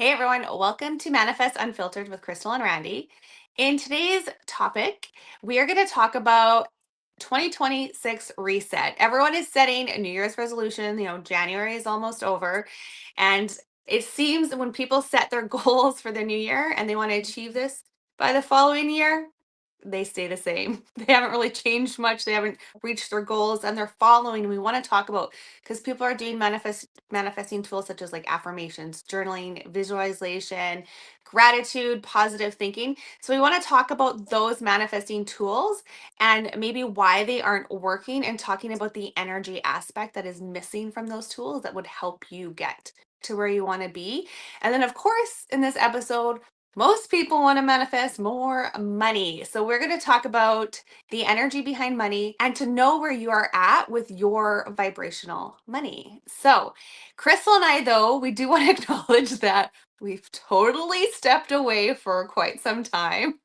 Hey everyone, welcome to Manifest Unfiltered with Crystal and Randy. In today's topic, we are going to talk about 2026 reset. Everyone is setting a New Year's resolution. January is almost over. And it seems when people set their goals for the new year and they want to achieve this by the following year, they stay the same. They haven't really changed much. They haven't reached their goals and they're following. We want to talk about because people are doing manifesting tools such as like affirmations, journaling, visualization, gratitude, positive thinking. So we want to talk about those manifesting tools and maybe why they aren't working and talking about the energy aspect that is missing from those tools that would help you get to where you want to be. And then of course, in this episode, most people want to manifest more money. So, we're going to talk about the energy behind money and to know where you are at with your vibrational money. So, Crystal and I, though, we do want to acknowledge that we've totally stepped away for quite some time.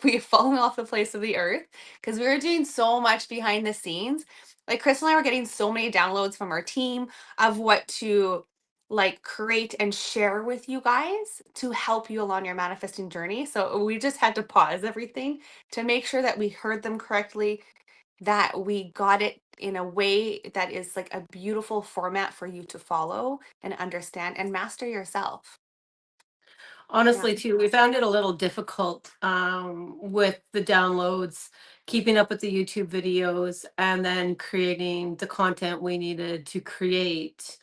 We've fallen off the face of the earth because we were doing so much behind the scenes. Like, Crystal and I were getting so many downloads from our team of what to like create and share with you guys to help you along your manifesting journey. So we just had to pause everything to make sure that we heard them correctly, that we got it in a way that is like a beautiful format for you to follow and understand and master yourself. Yeah. Honestly, too, we found it a little difficult with the downloads, keeping up with the YouTube videos, and then creating the content we needed to create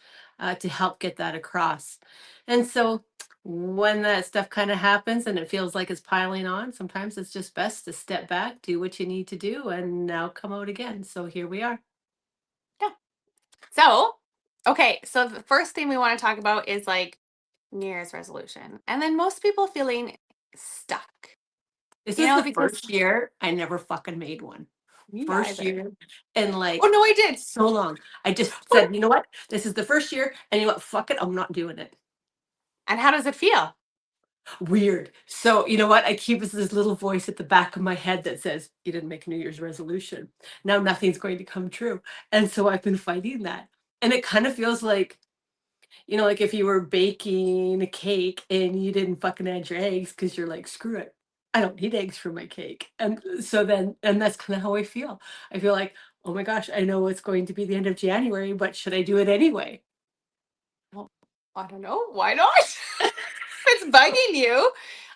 to help get that across. And so when that stuff kind of happens and it feels like it's piling on, sometimes it's just best to step back, do what you need to do, and now come out again. So here we are. Yeah. So, okay. So the first thing we want to talk about is like New Year's resolution. And then most people feeling stuck, This is the because first year I never fucking made one. me First either. year in Oh, like no, I did. so long. I just said, you know what? This is the first year, and you know what? Fuck it, I'm not doing it. And how does it feel? Weird. So, you know what? I keep this little voice at the back of my head that says, you didn't make a New Year's resolution. Now nothing's going to come true. And so I've been fighting that. And it kind of feels like, like if you were baking a cake and you didn't fucking add your eggs because you're like, screw it. I don't need eggs for my cake. And so then, and that's kind of how I feel. I feel like, oh my gosh, I know it's going to be the end of January, but should I do it anyway? Well, I don't know. Why not? It's bugging you.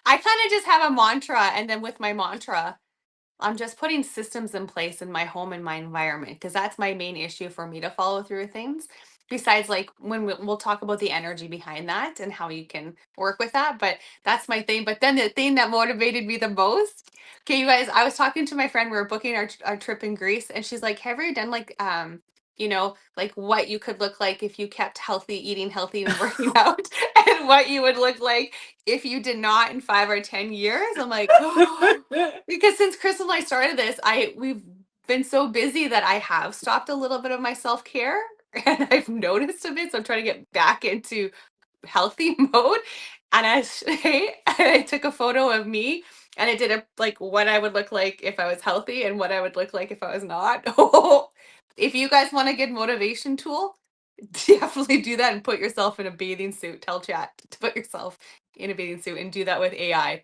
I kind of just have a mantra, and then with my mantra, I'm just putting systems in place in my home and my environment because that's my main issue for me to follow through with things. Besides, like when we'll talk about the energy behind that and how you can work with that, but that's my thing. But then the thing that motivated me the most, okay, you guys, I was talking to my friend. We were booking our trip in Greece, and she's like, "Have you done like like what you could look like if you kept healthy, eating healthy, and working out, and what you would look like if you did not in 5 or 10 years?" I'm like, oh, because since Chris and I started this, we've been so busy that I have stopped a little bit of my self-care and I've noticed a bit. So I'm trying to get back into healthy mode. And I took a photo of me and I did a like what I would look like if I was healthy and what I would look like if I was not. If you guys want a good motivation tool, definitely do that and put yourself in a bathing suit. Tell chat to put yourself in a bathing suit and do that with AI.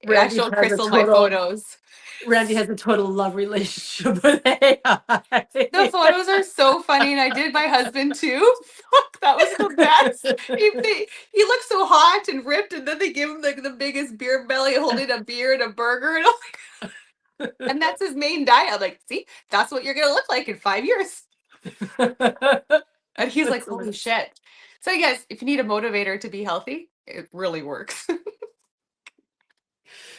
I Randy showed has a Crystal my total photos. Randy has a total love relationship with The AI. photos are so funny, and I did my husband too. Fuck, that was the best. He looked so hot and ripped, and then they give him like the biggest beer belly holding a beer and a burger, and, and that's his main diet. I'm like, see, that's what you're gonna look like in 5 years. And he's like, That's holy amazing. shit. So, you guys, if you need a motivator to be healthy, it really works.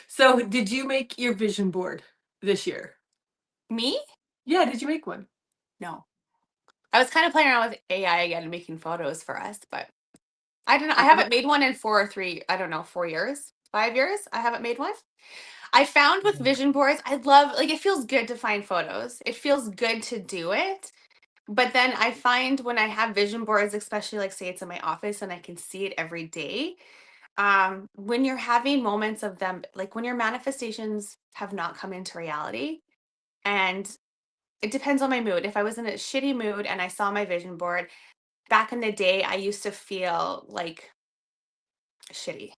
So, did you make your vision board this year? Me? Yeah, did you make one? No. I was kind of playing around with AI again and making photos for us, but I don't know. I I haven't haven't. made one in 4 or 3, I don't know, 4 years, 5 years. I haven't made one. I found with vision boards, I love, like, it feels good to find photos. It feels good to do it. But then I find when I have vision boards, especially like say it's in my office and I can see it every day, when you're having moments of them, like when your manifestations have not come into reality, and it depends on my mood. If I was in a shitty mood and I saw my vision board, back in the day, I used to feel like shitty.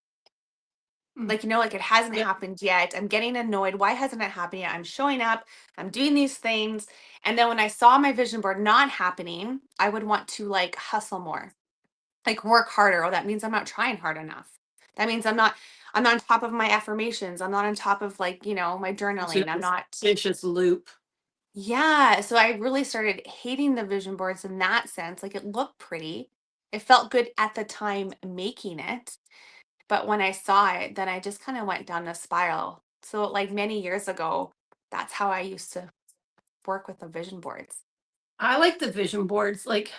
Mm. Like, like it hasn't Yeah. happened yet. I'm getting annoyed. Why hasn't it happened yet? I'm showing up, I'm doing these things. And then when I saw my vision board not happening, I would want to like hustle more, like work harder. Oh, that means I'm not trying hard enough. That means I'm not on top of my affirmations. I'm not on top of like, my So journaling. I'm this not. vicious loop. Yeah. So I really started hating the vision boards in that sense. Like it looked pretty. It felt good at the time making it. But when I saw it, then I just kind of went down the spiral. So like many years ago, that's how I used to work with the vision boards. I like the vision boards, like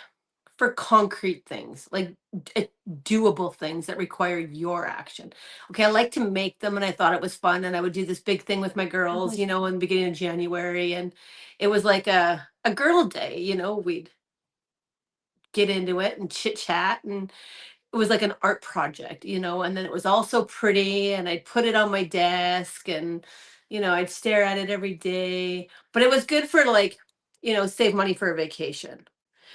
for concrete things, like doable things that require your action. Okay, I like to make them, and I thought it was fun, and I would do this big thing with my girls, Mhm. in the beginning of January, and it was like a girl day. We'd get into it and chit chat, and it was like an art project, and then it was all so pretty, and I'd put it on my desk, and I'd stare at it every day. But it was good for, like, save money for a vacation,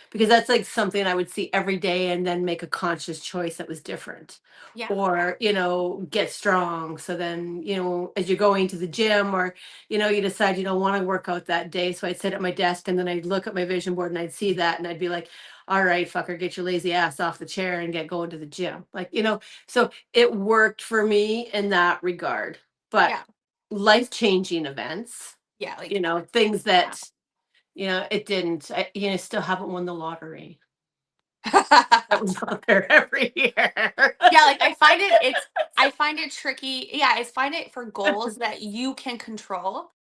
because that's like something I would see every day and then make a conscious choice that was different. Yeah. Or, get strong. So then, as you're going to the gym, or, you decide you don't want to work out that day. So I'd sit at my desk, and then I'd look at my vision board and I'd see that, and I'd be like, all right, fucker, get your lazy ass off the chair and get going to the gym. Like, so it worked for me in that regard. But Yeah. life-changing events, Yeah. Like, things yeah. that, it didn't. Still haven't won the lottery. That was out there every year. Yeah, like I find it tricky. Yeah, I find it for goals that you can control.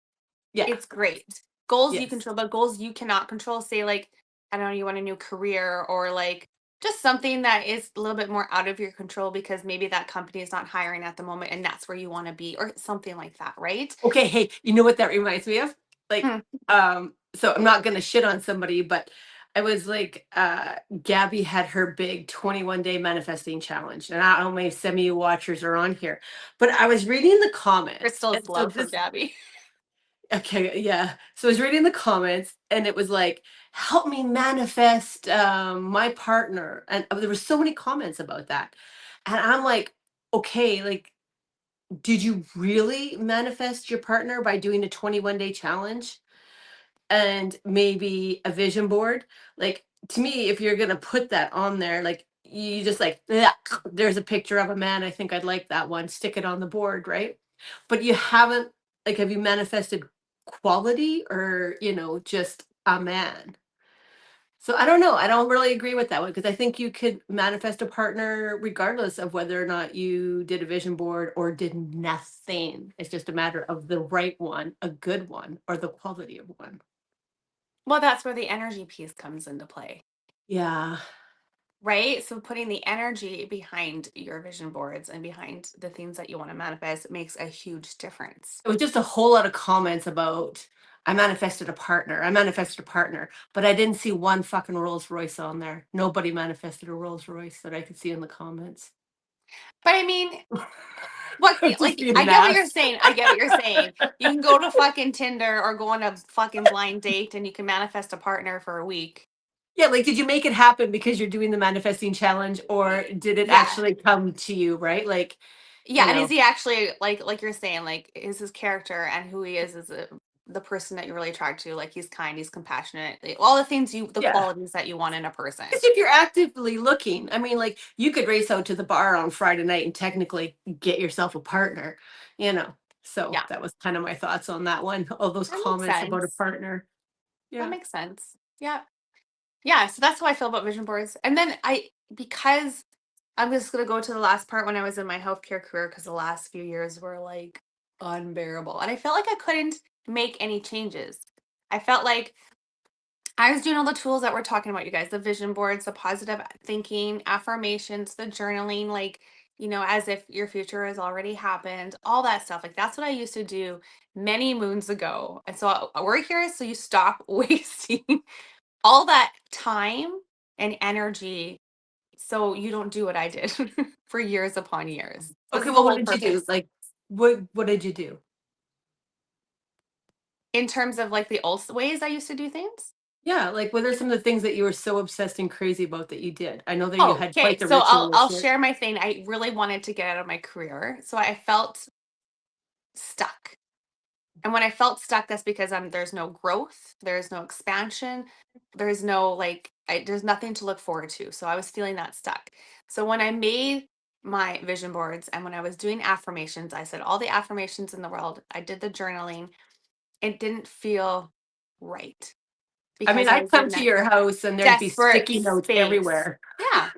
Yeah. It's great. Goals you Yes. control, but goals you cannot control, say like, I don't know, you want a new career or like just something that is a little bit more out of your control because maybe that company is not hiring at the moment and that's where you want to be or something like that, right? Okay, hey, you know what that reminds me of? Like, Hmm. so I'm not gonna shit on somebody, but I was like, Gabby had her big 21-day manifesting challenge. And I don't know, maybe some of you watchers are on here, but I was reading the comments. And Crystal's so love for this, Gabby. okay, yeah. So I was reading the comments, and it was like, help me manifest my partner. And there were so many comments about that. And I'm like, okay, like, did you really manifest your partner by doing a 21-day challenge and maybe a vision board? Like, to me, if you're gonna put that on there, like, you just like, "Yeah, there's a picture of a man. I think I'd like that one. Stick it on the board, right?" But you haven't, like, have you manifested quality, or, just a man? So I don't know. I don't really agree with that one, because I think you could manifest a partner regardless of whether or not you did a vision board or did nothing. It's just a matter of the right one, a good one, or the quality of one. Well, that's where the energy piece comes into play, Yeah. right? So putting the energy behind your vision boards and behind the things that you want to manifest makes a huge difference. It was just a whole lot of comments about, I manifested a partner. I manifested a partner, but I didn't see one fucking Rolls Royce on there. Nobody manifested a Rolls Royce that I could see in the comments. But I mean, what I'm just like being I an get what you're ass. saying. I get what you're saying. You can go to fucking Tinder or go on a fucking blind date and you can manifest a partner for a week. Yeah, like, did you make it happen because you're doing the manifesting challenge, or did it Yeah. actually come to you, right? Like, Yeah, you and is know, he actually like you're saying, like, is his character and who he is the person that you really attract to? Like he's kind, he's compassionate, all the things the yeah. qualities that you want in a person. Because if you're actively looking, I mean, like, you could race out to the bar on Friday night and technically get yourself a partner, you know. So Yeah, that was kind of my thoughts on that one. All those that makes comments about a sense. partner. That Yeah. makes sense. Yeah. Yeah, so that's how I feel about vision boards. And then because I'm just gonna go to the last part when I was in my healthcare career because the last few years were like unbearable. And I felt like I couldn't make any changes. I felt like I was doing all the tools that we're talking about, you guys, the vision boards, the positive thinking, affirmations, the journaling, like, as if your future has already happened, all that stuff. Like, that's what I used to do many moons ago. And so we're here so you stop wasting all that time and energy so you don't do what I did for years upon years. This Okay, is the well, what whole did you do? purpose Like, what did you do? in terms of like the old ways I used to do things. Yeah, like, what are some of the things that you were so obsessed and crazy about that you did? I know that you Oh, had okay. quite the So ritual with I'll it. share my thing. I really wanted to get out of my career. So I felt stuck. And when I felt stuck, that's because there's no growth, there's no expansion, there's no there's nothing to look forward to. So I was feeling that stuck. So when I made my vision boards and when I was doing affirmations, I said all the affirmations in the world. I did the journaling. It didn't feel right I mean, because I I'd was come in to that your house and there'd be desperate sticky notes space. everywhere. Yeah.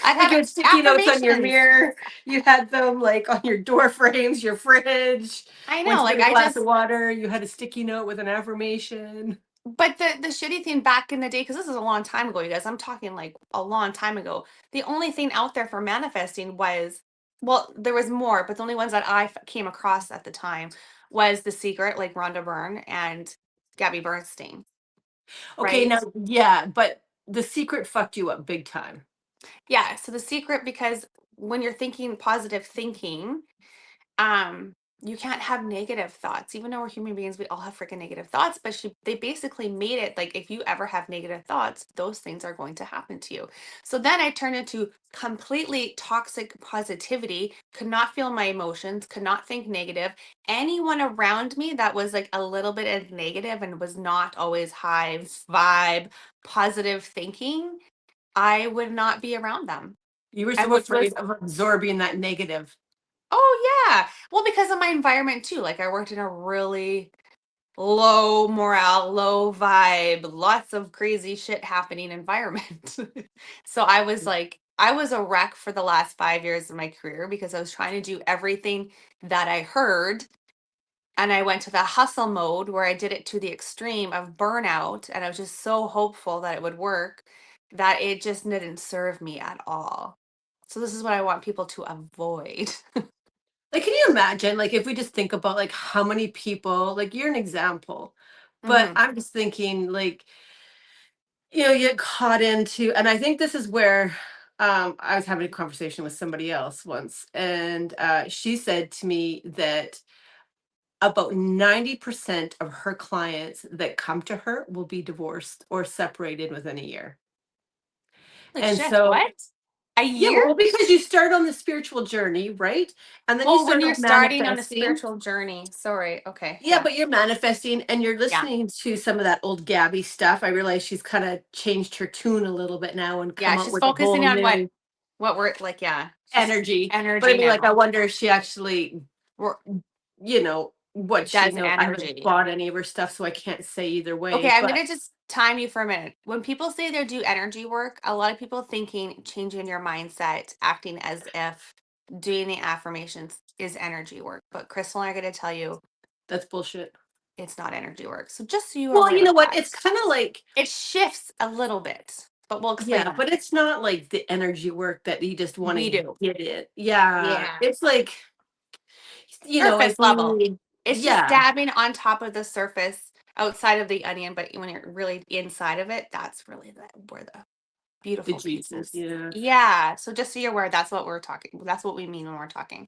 I'd Like, you have had sticky notes on your affirmations. mirror, you had them, like, on your door frames, your fridge. I Went know, to get like a I glass of just water, you had a sticky note with an affirmation. But the shitty thing back in the day, because this is a long time ago, you guys, I'm talking like a long time ago. The only thing out there for manifesting was, well, there was more, but the only ones that came across at the time was The Secret, like Rhonda Byrne and Gabby Bernstein, Okay, now right? yeah, but The Secret fucked you up big time. Yeah. So The Secret, because when you're thinking positive thinking, um you can't have negative thoughts. Even though we're human beings, we all have freaking negative thoughts, but they basically made it like if you ever have negative thoughts, those things are going to happen to you. So then I turned into completely toxic positivity, could not feel my emotions, could not think negative. Anyone around me that was like a little bit of negative and was not always high vibe positive thinking, I would not be around them. You were And so which was afraid of absorbing that negative. Oh yeah. Well, because of my environment too. Like I worked in a really low morale, low vibe, lots of crazy shit happening environment. So I was a wreck for the last 5 years of my career because I was trying to do everything that I heard. And I went to the hustle mode where I did it to the extreme of burnout. And I was just so hopeful that it would work that it just didn't serve me at all. So this is what I want people to avoid. Like, can you imagine, like, if we just think about, like, how many people, like, you're an example, but hmm I'm just thinking, like, you get caught into, and I think this is where, I was having a conversation with somebody else once, and, she said to me that about 90% of her clients that come to her will be divorced or separated within a year. Holy And shit, so, what? A yeah, year? well, because you start on the spiritual journey, right? And then you Oh, when start you're off starting on the manifesting. spiritual journey. Sorry. Okay. Yeah, Yeah. but you're manifesting and you're Yeah. listening to some of that old Gabby stuff. I realize she's kind of changed her tune a little bit now and Yeah. come out She's with a whole focusing on new what we're like, yeah. She's energy. But I energy mean, like, I now. wonder if she actually, We're what she, does I haven't energy. bought any of her stuff, so I can't say either Okay, way. I'm But gonna just time you for a minute. When people say they do energy work, a lot of people thinking changing your mindset, acting as if doing the affirmations is energy work. But Crystal and I are gonna tell you that's bullshit. it's not energy work. So just so you're Well, you aware know of what? that. It's kind of like, It shifts a little bit, but we'll explain yeah, that. but it's not like the energy work that you just want We to do. get it. Yeah. Yeah. It's like, if Surface level. you, It's just yeah, dabbing on top of the surface outside of the onion, but when you're really inside of it, that's really where the the beautiful juices. pieces. Yeah. Yeah. So just so you're aware, that's what we're talking. That's what we mean when we're talking.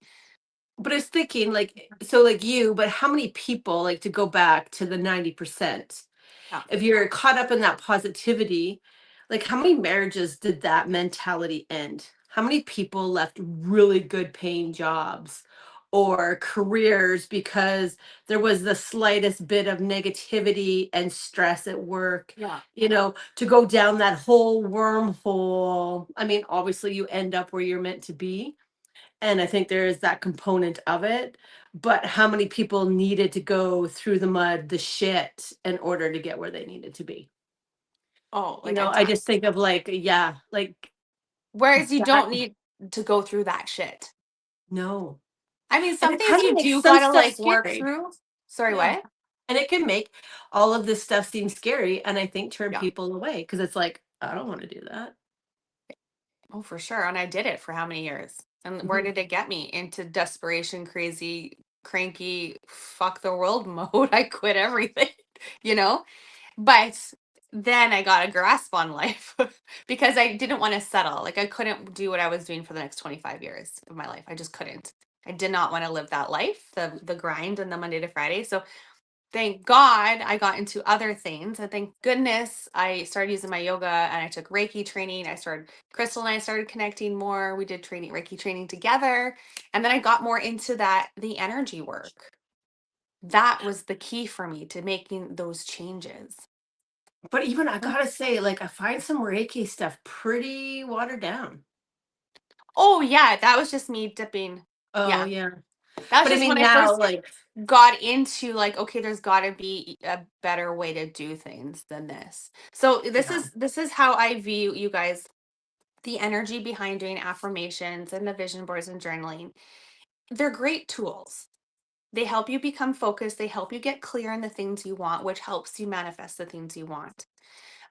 But I was thinking, like, so like you, but how many people, like, to go back to the 90%, Yeah. if you're caught up in that positivity, like, how many marriages did that mentality end? How many people left really good paying jobs or careers because there was the slightest bit of negativity and stress at work, Yeah. to go down that whole wormhole? I mean, obviously, you end up where you're meant to be, and I think there is that component of it. But how many people needed to go through the mud, the shit, in order to get where they needed to be? Oh, like a I ton. just think of, like, yeah, like Whereas you that. don't need to go through that shit. No. I mean, And some it things kind of you makes do some gotta stuff like work scary. through. Sorry, Yeah. what? And it can make all of this stuff seem scary and I think turn Yeah. people away because it's like, I don't want to do that. Oh, for sure. And I did it for how many years? And where Mhm. did it get me? Into desperation, crazy, cranky, fuck the world mode. I quit everything, you know? But then I got a grasp on life because I didn't want to settle. Like I couldn't do what I was doing for the next 25 years of my life. I just couldn't. I did not want to live that life, the grind and the Monday to Friday. So thank God I got into other things. And thank goodness I started using my yoga and I took Reiki training. Crystal and I started connecting more. We did Reiki training together. And then I got more into the energy work. That was the key for me to making those changes. But even I gotta say, like, I find some Reiki stuff pretty watered down. Oh, yeah. That was just me dipping. Oh, Yeah. yeah. That was But I just when mean, I now, first like, got into like, okay, there's got to be a better way to do things than this. So yeah. this is how I view you guys, the energy behind doing affirmations and the vision boards and journaling. They're great tools. They help you become focused, they help you get clear on the things you want, which helps you manifest the things you want.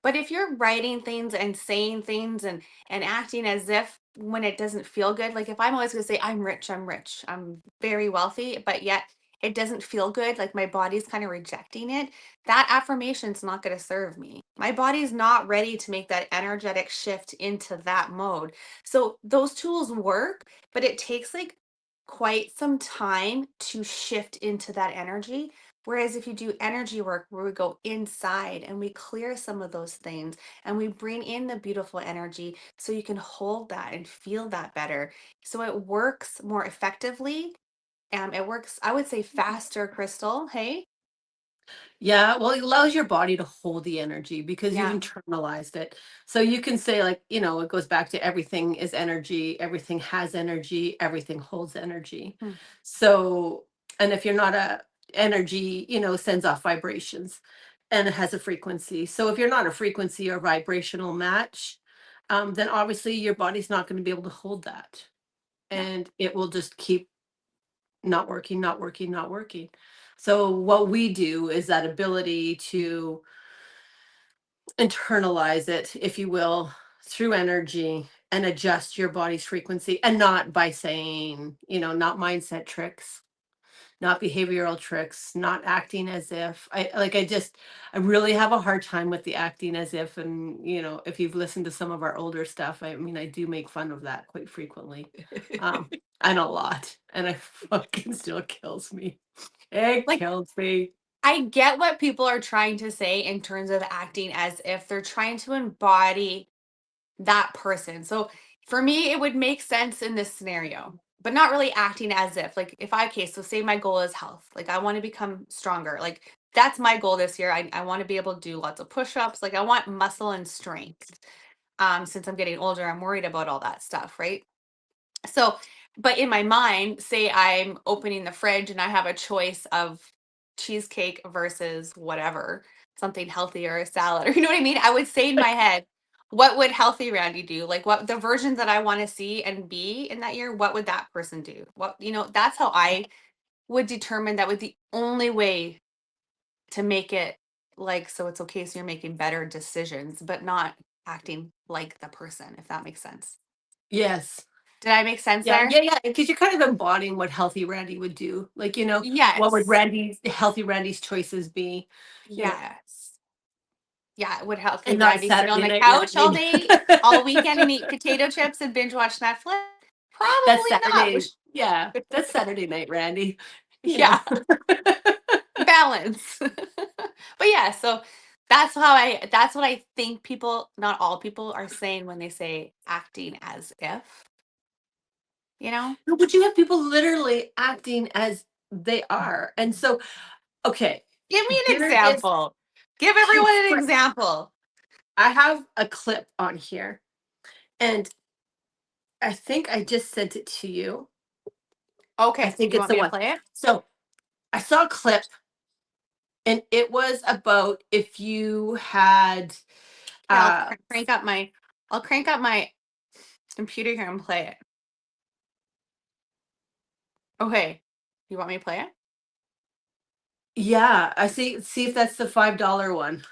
But if you're writing things and saying things and acting as if when it doesn't feel good, like if I'm always going to say I'm rich, I'm very wealthy, but yet it doesn't feel good, like my body's kind of rejecting it, that affirmation's not going to serve me. My body's not ready to make that energetic shift into that mode. So those tools work, but it takes like quite some time to shift into that energy. Whereas if you do energy work where we go inside and we clear some of those things and we bring in the beautiful energy so you can hold that and feel that better. So it works more effectively. It works, I would say, faster, Crystal. Hey? Yeah, well, it allows your body to hold the energy because you've Yeah. internalized it. So you can say, like, it goes back to everything is energy, everything has energy, everything holds energy. Hmm. So, and if you're not energy, sends off vibrations and it has a frequency. So if you're not a frequency or vibrational match, then obviously your body's not going to be able to hold that. Yeah. And it will just keep not working, not working, not working. So what we do is that ability to internalize it, if you will, through energy and adjust your body's frequency, and not by saying, not mindset tricks, not behavioral tricks, not acting as if I really have a hard time with the acting as if. And if you've listened to some of our older stuff, I mean, I do make fun of that quite frequently. Um, and a lot. And it fucking still kills me. It Like, kills me. I get what people are trying to say in terms of acting as if they're trying to embody that person. So for me, it would make sense in this scenario, but not really acting as if, like, if I, okay, so say my goal is health, like, I want to become stronger. Like, that's my goal this year. I want to be able to do lots of push ups. Like, I want muscle and strength. Since I'm getting older, I'm worried about all that stuff, right? So, but in my mind, say I'm opening the fridge and I have a choice of cheesecake versus whatever, something healthy or a salad, or you know what I mean? I would say in my head, what would healthy Randy do? Like what the version that I want to see and be in that year, what would that person do? That's how I would determine that was the only way to make it like so it's okay. So you're making better decisions, but not acting like the person, if that makes sense. Yes. Did I make sense Yeah, there? yeah, yeah. Because you're kind of embodying what healthy Randy would do. Like, what would Yes. healthy Randy's choices be? You know, Yes. Yeah, would healthy and not Randy sit on Saturday the night couch all Randy. day, all weekend and eat potato chips and binge watch Netflix? That's Probably not. Saturday. Yeah, that's Saturday night Randy. You know. Yeah, balance. But yeah, so that's what I think people, not all people, are saying when they say acting as if, you know? No, but you have people literally acting as they are. And so, okay, Give me an here is example. Give okay, everyone an example. I have a clip on here, and I think I just sent it to you. I Okay, think you it's want the me to one. play it? So I saw a clip, and it was about if you had, Here, uh, I'll crank up my computer here and play it. Okay. You want me to play it? yeah, I see if that's the $5 one.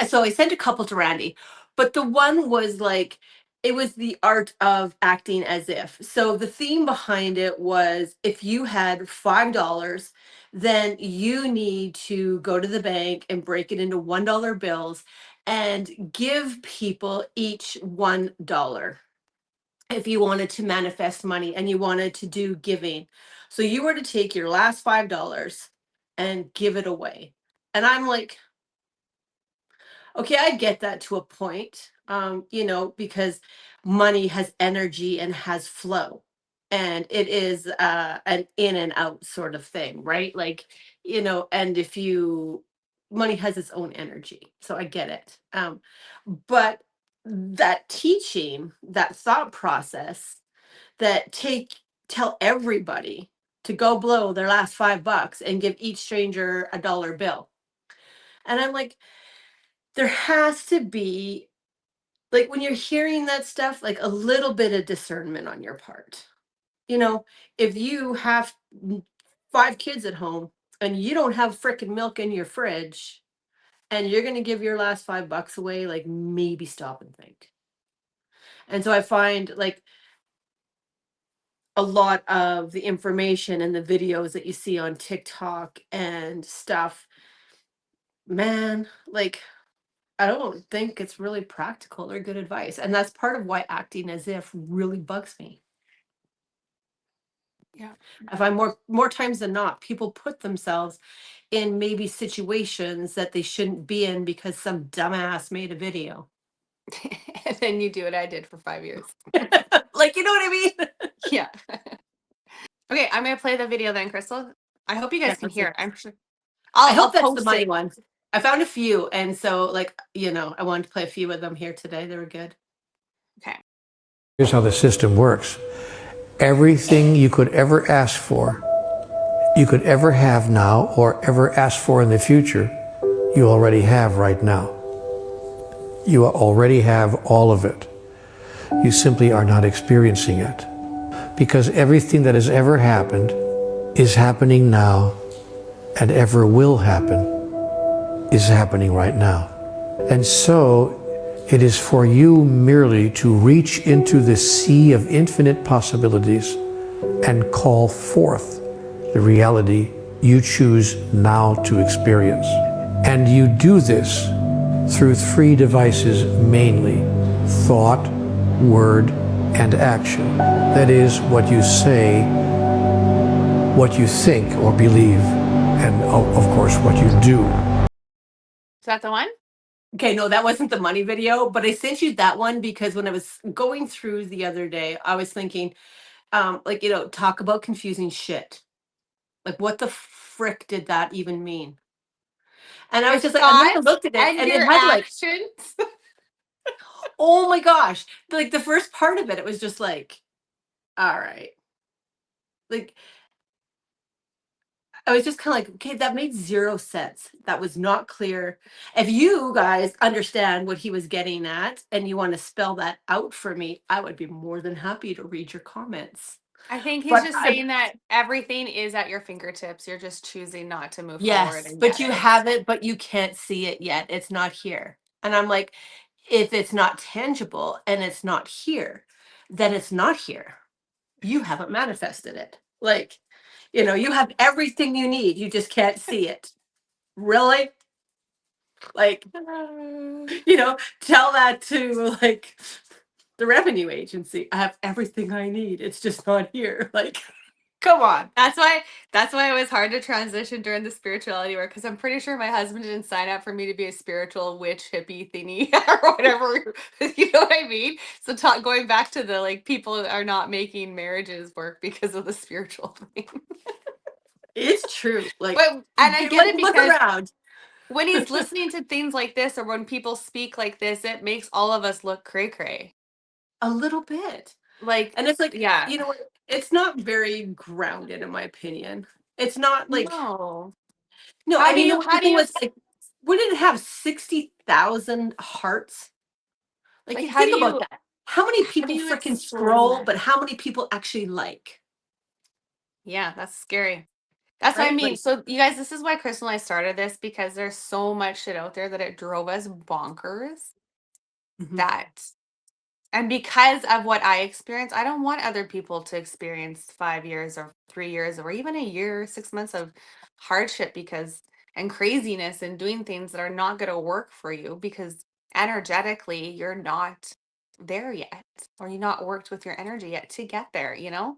So I sent a couple to Randy, but the one was like, it was the art of acting as if. So the theme behind it was if you had $5, then you need to go to the bank and break it into $1 bills and give people each $1 if you wanted to manifest money and you wanted to do giving. So you were to take your last $5 and give it away. And I'm like, okay, I get that to a point, because money has energy and has flow. And it is an in and out sort of thing, right? Like, and if you, money has its own energy. So I get it. But that teaching, that thought process that tell everybody to go blow their last $5 and give each stranger a dollar bill. And I'm like, there has to be, like, when you're hearing that stuff, like a little bit of discernment on your part. You know, if you have 5 kids at home and you don't have frickin' milk in your fridge and you're going to give your last $5 away, like, maybe stop and think. And so I find, like, a lot of the information and the videos that you see on TikTok and stuff, man, like, I don't think it's really practical or good advice. And that's part of why acting as if really bugs me. Yeah. I find more times than not, people put themselves in maybe situations that they shouldn't be in because some dumbass made a video. And then you do what I did for 5 years. Like, you know what I mean? Yeah. Okay, I'm gonna play the video then, Crystal. I hope you Yeah, guys can that's hear it. it. I'm sure I I'll hope that's the post money it. one. I found a few, and so, like, I wanted to play a few of them here today. They were good. Okay. Here's how the system works. Everything you could ever ask for, you could ever have now, or ever ask for in the future, you already have right now. You already have all of it. You simply are not experiencing it. Because everything that has ever happened is happening now, and ever will happen is happening right now. And so it is for you merely to reach into the sea of infinite possibilities and call forth the reality you choose now to experience. And you do this through 3 devices mainly: thought, word, and action. That is, what you say, what you think or believe, and of course what you do. Is that the one? Okay, no, that wasn't the money video, but I sent you that one because when I was going through the other day, I was thinking, like, talk about confusing shit. Like, what the frick did that even mean? And I Your was just like, and then I thoughts looked at it and and it your had like, actions. oh my gosh, like the first part of it, it was just like, all right. Like, I was just kind of like, okay, that made 0 sense. That was not clear. If you guys understand what he was getting at and you want to spell that out for me, I would be more than happy to read your comments. I think he's But just saying that everything is at your fingertips. You're just choosing not to move forward yes, and but get you it. have it, but you can't see it yet. It's not here. And I'm like, if it's not tangible and it's not here, then it's not here. You haven't manifested it. Like, you have everything you need. You just can't see it. Really? Like, tell that to, like, the revenue agency. I have everything I need. It's just not here. Like, come on. That's why it was hard to transition during the spirituality work, because I'm pretty sure my husband didn't sign up for me to be a spiritual witch hippie thingy or whatever. You know what I mean? So going back to the, like, people are not making marriages work because of the spiritual thing. It's true. Like, But and I get like, it, look because around. when he's listening to things like this, or when people speak like this, it makes all of us look cray cray. A little bit. Like, And it's like, yeah. what? It's not very grounded, in my opinion. It's not like, No. no, How and do you the how do thing you was, like, wouldn't it have 60,000 hearts? Like, like you how do think about you that. How many how do people you freaking explain scroll, that? but how many people actually like? Yeah, that's scary. That's what I Right? mean. Like, So you guys, this is why Crystal and I started this, because there's so much shit out there that it drove us bonkers. mhm. That And because of what I experienced, I don't want other people to experience 5 years or 3 years or even a year, 6 months of hardship, and craziness and doing things that are not going to work for you, because energetically you're not there yet, or you're not worked with your energy yet to get there, you know?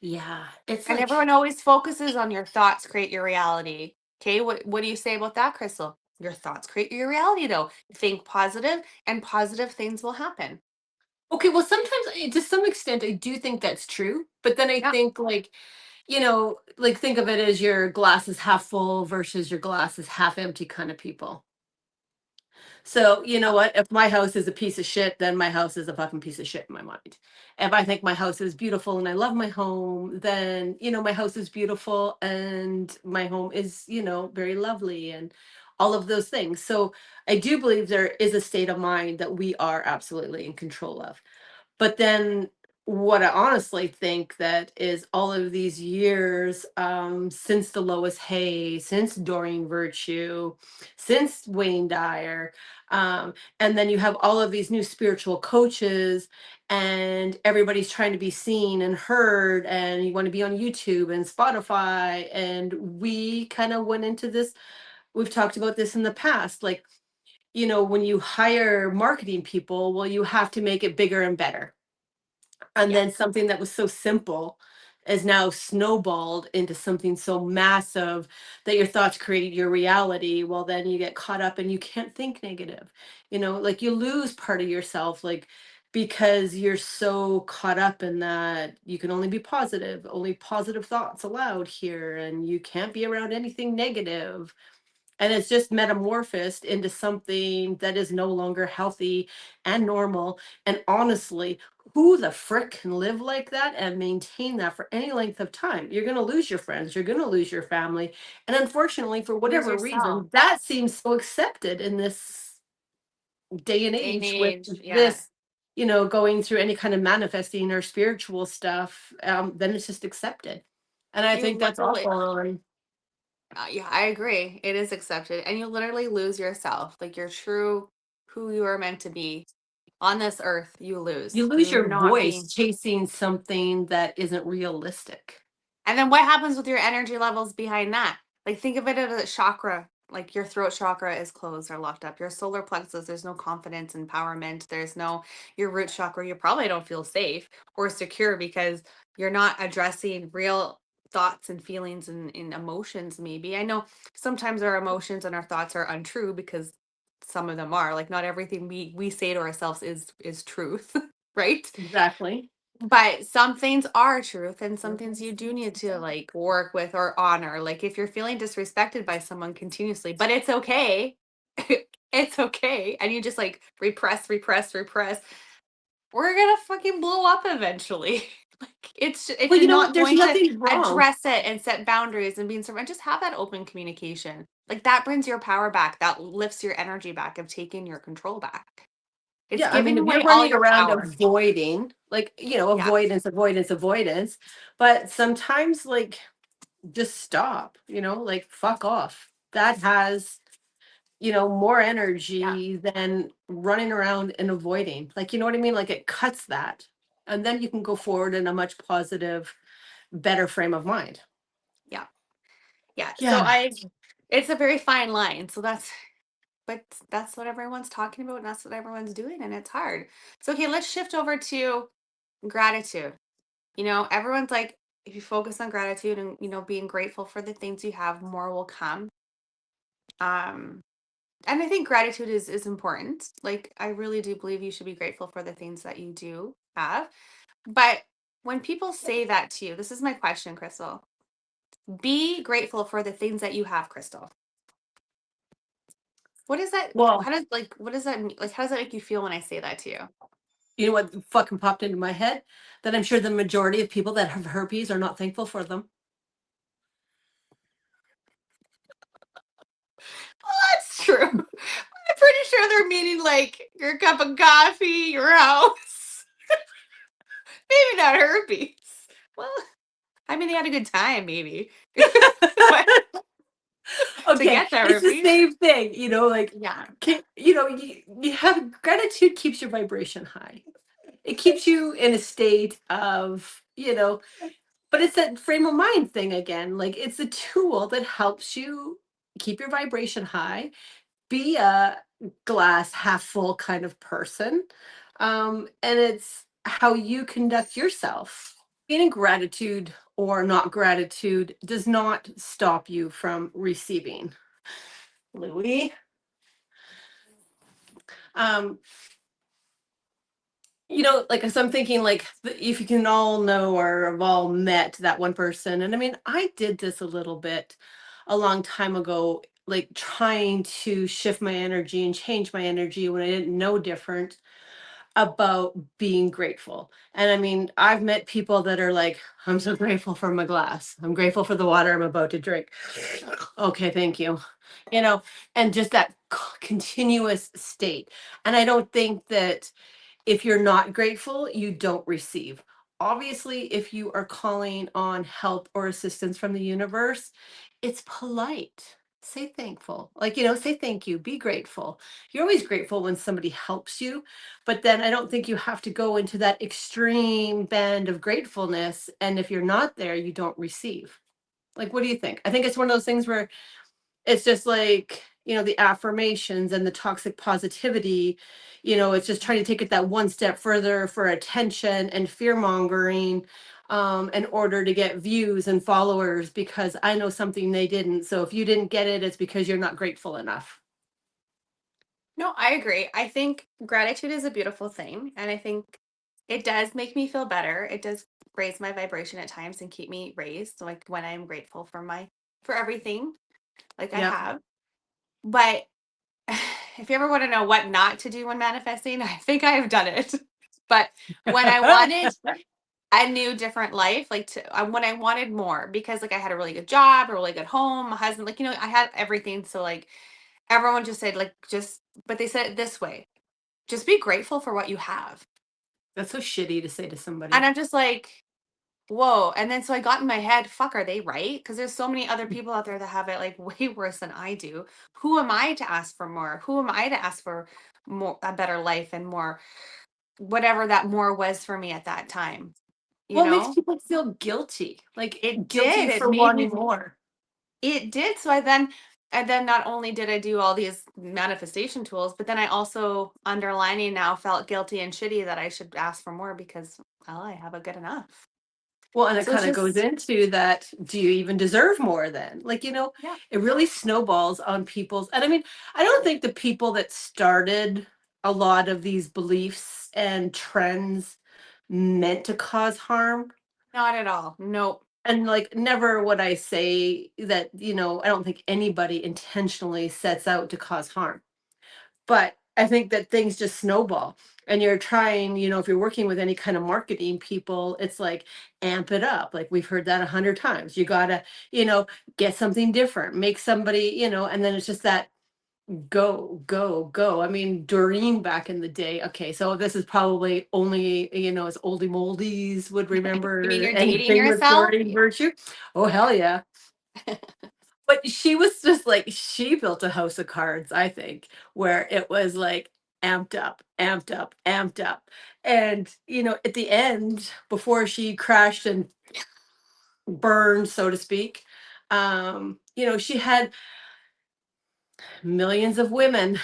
Yeah, it's And like, everyone always focuses on your thoughts create your reality. Okay, what do you say about that, Crystal? Your thoughts create your reality, though. Think positive, and positive things will happen. okay, well, sometimes to some extent I do think that's true, but then I Yeah, think like, like think of it as your glass is half full versus your glass is half empty kind of people. So, you know yeah, what? If my house is a piece of shit, then my house is a fucking piece of shit in my mind. If I think my house is beautiful and I love my home, then, my house is beautiful and my home is, very lovely and all of those things. So I do believe there is a state of mind that we are absolutely in control of. But then what I honestly think that is all of these years, since the Lois Hay, since Doreen Virtue, since Wayne Dyer, and then you have all of these new spiritual coaches, and everybody's trying to be seen and heard, and you want to be on YouTube and Spotify. And we kind of went into this, we've talked about this in the past, like, when you hire marketing people, well, you have to make it bigger and better, and yeah. then something that was so simple is now snowballed into something so massive that your thoughts create your reality. Well, then you get caught up and you can't think negative. Like you lose part of yourself, like because you're so caught up in that you can only be positive, only positive thoughts allowed here, and you can't be around anything negative, and it's just metamorphosed into something that is no longer healthy and normal. And honestly, who the frick can live like that and maintain that for any length of time? You're going to lose your friends, you're going to lose your family. And unfortunately, for Lose whatever yourself. reason, that seems so accepted in this day and Day and age with age. Yeah. this, going through any kind of manifesting or spiritual stuff. Then it's just accepted. And I You think that's literally, awful. And yeah, I agree. It is accepted. And you literally lose yourself. Like your true who you are meant to be on this earth, you you lose. lose You're your not voice being. chasing something that isn't realistic. And then what happens with your energy levels behind that? Like think of it as a chakra. Like your throat chakra is closed or locked up. Your solar plexus, there's no confidence, empowerment. There's no your root chakra. You probably don't feel safe or secure because you're not addressing real thoughts and feelings and emotions. Maybe I know sometimes our emotions and our thoughts are untrue because some of them are. Like not everything we say to ourselves is truth, right? Exactly. But some things are truth and some things you do need to like work with or honor. Like if you're feeling disrespected by someone continuously, but it's okay. It's okay. And you just like repress, repress, repress. We're gonna fucking blow up eventually. Like it's if Well, you're you know what? not There's going to nothing wrong. address it and set boundaries and being and just have that open communication. Like that brings your power back. That lifts your energy back of taking your control back. It's Yeah, I mean, giving if you're away all running your around power. avoiding, like, Yeah. avoidance, avoidance, avoidance, but sometimes, like, just stop, like, fuck off. That has, more Yeah. energy than running around and avoiding. Like, you know what I mean? Like, it cuts that. And then you can go forward in a much positive, better frame of mind. Yeah. Yeah, so Yeah. it's a very fine line. So but that's what everyone's talking about and that's what everyone's doing and it's hard. So okay, let's shift over to gratitude. Everyone's like if you focus on gratitude and being grateful for the things you have, more will come. Um and I think gratitude is important. Like I really do believe you should be grateful for the things that you do have. But when people say that to you, this is my question, Crystal. Be grateful for the things that you have, Crystal. What is that? Well, What does that mean? Like, how does that make you feel when I say that to you? you know what fucking popped into my head? That I'm sure the majority of people that have herpes are not thankful for them. Well, that's true. I'm pretty sure they're meaning like your cup of coffee, your house. Maybe not herpes. Well, I mean, they had a good time, maybe. But to Okay, get the it's the herpes, same thing, like, yeah, you have gratitude keeps your vibration high. It keeps you in a state of, but it's that frame of mind thing again. Like it's a tool that helps you keep your vibration high, be a glass half full kind of person. And it's how you conduct yourself. Feeling gratitude or not gratitude does not stop you from receiving. Louis. Um, like as I'm thinking, like if you can all know or have all met that one person, and I mean, I did this a little bit a long time ago, like trying to shift my energy and change my energy when I didn't know different about being grateful. And I mean, I've met people that are like, I'm so grateful for my glass. I'm grateful for the water I'm about to drink. Okay, thank you. You know, and just that continuous state. And I don't think that if you're not grateful, you don't receive. Obviously, if you are calling on help or assistance from the universe, it's polite. Say thankful. Like, say thank you, be grateful. You're always grateful when somebody helps you, but then I don't think you have to go into that extreme band of gratefulness. And if you're not there, you don't receive. Like, what do you think? I think it's one of those things where it's just like, the affirmations and the toxic positivity, it's just trying to take it that one step further for attention and fear mongering, in order to get views and followers because I know something they didn't. So if you didn't get it, it's because you're not grateful enough. No, I agree. I think gratitude is a beautiful thing. And I think it does make me feel better. It does raise my vibration at times and keep me raised. Like when I'm grateful for everything like I Yep. have. But if you ever want to know what not to do when manifesting, I think I have done it. But when I wanted a new different life, like when I wanted more, because like I had a really good job, a really good home, a husband, like I had everything. So like everyone just said like but they said it this way: just be grateful for what you have. That's so shitty to say to And somebody. I'm just like, whoa. And then so I got in my head, fuck, are they right? Because there's so many other people out there that have it like way worse than I do. Who am I to ask for more? Who am I to ask for more, a better life and more, whatever that more was for me at that time, you Well, it makes know? people feel guilty, like It guilty did. It for made wanting me, more. it did. So and then not only did I do all these manifestation tools, but then I also underlining now felt guilty and shitty that I should ask for more because, well, I have a good enough. Well, and it So it's kind of goes just, into that, do you even deserve more then? Like, yeah. it really snowballs on people's, and I mean, I don't think the people that started a lot of these beliefs and trends meant to cause harm. Not at all. Nope. And like, never would I say that, I don't think anybody intentionally sets out to cause harm. But I think that things just snowball and you're trying, if you're working with any kind of marketing people, it's like amp it up. Like we've heard that 100 times. You gotta, get something different, make somebody, and then it's just that go, go, go. I mean, Doreen back in the day. Okay, so this is probably only, as oldie moldies would You mean remember you're dating anything with yourself? Doreen Virtue. Oh hell yeah. But she was just like she built a house of cards, I think, where it was like amped up, amped up, amped up. And, at the end, before she crashed and burned, so to speak, she had millions of women,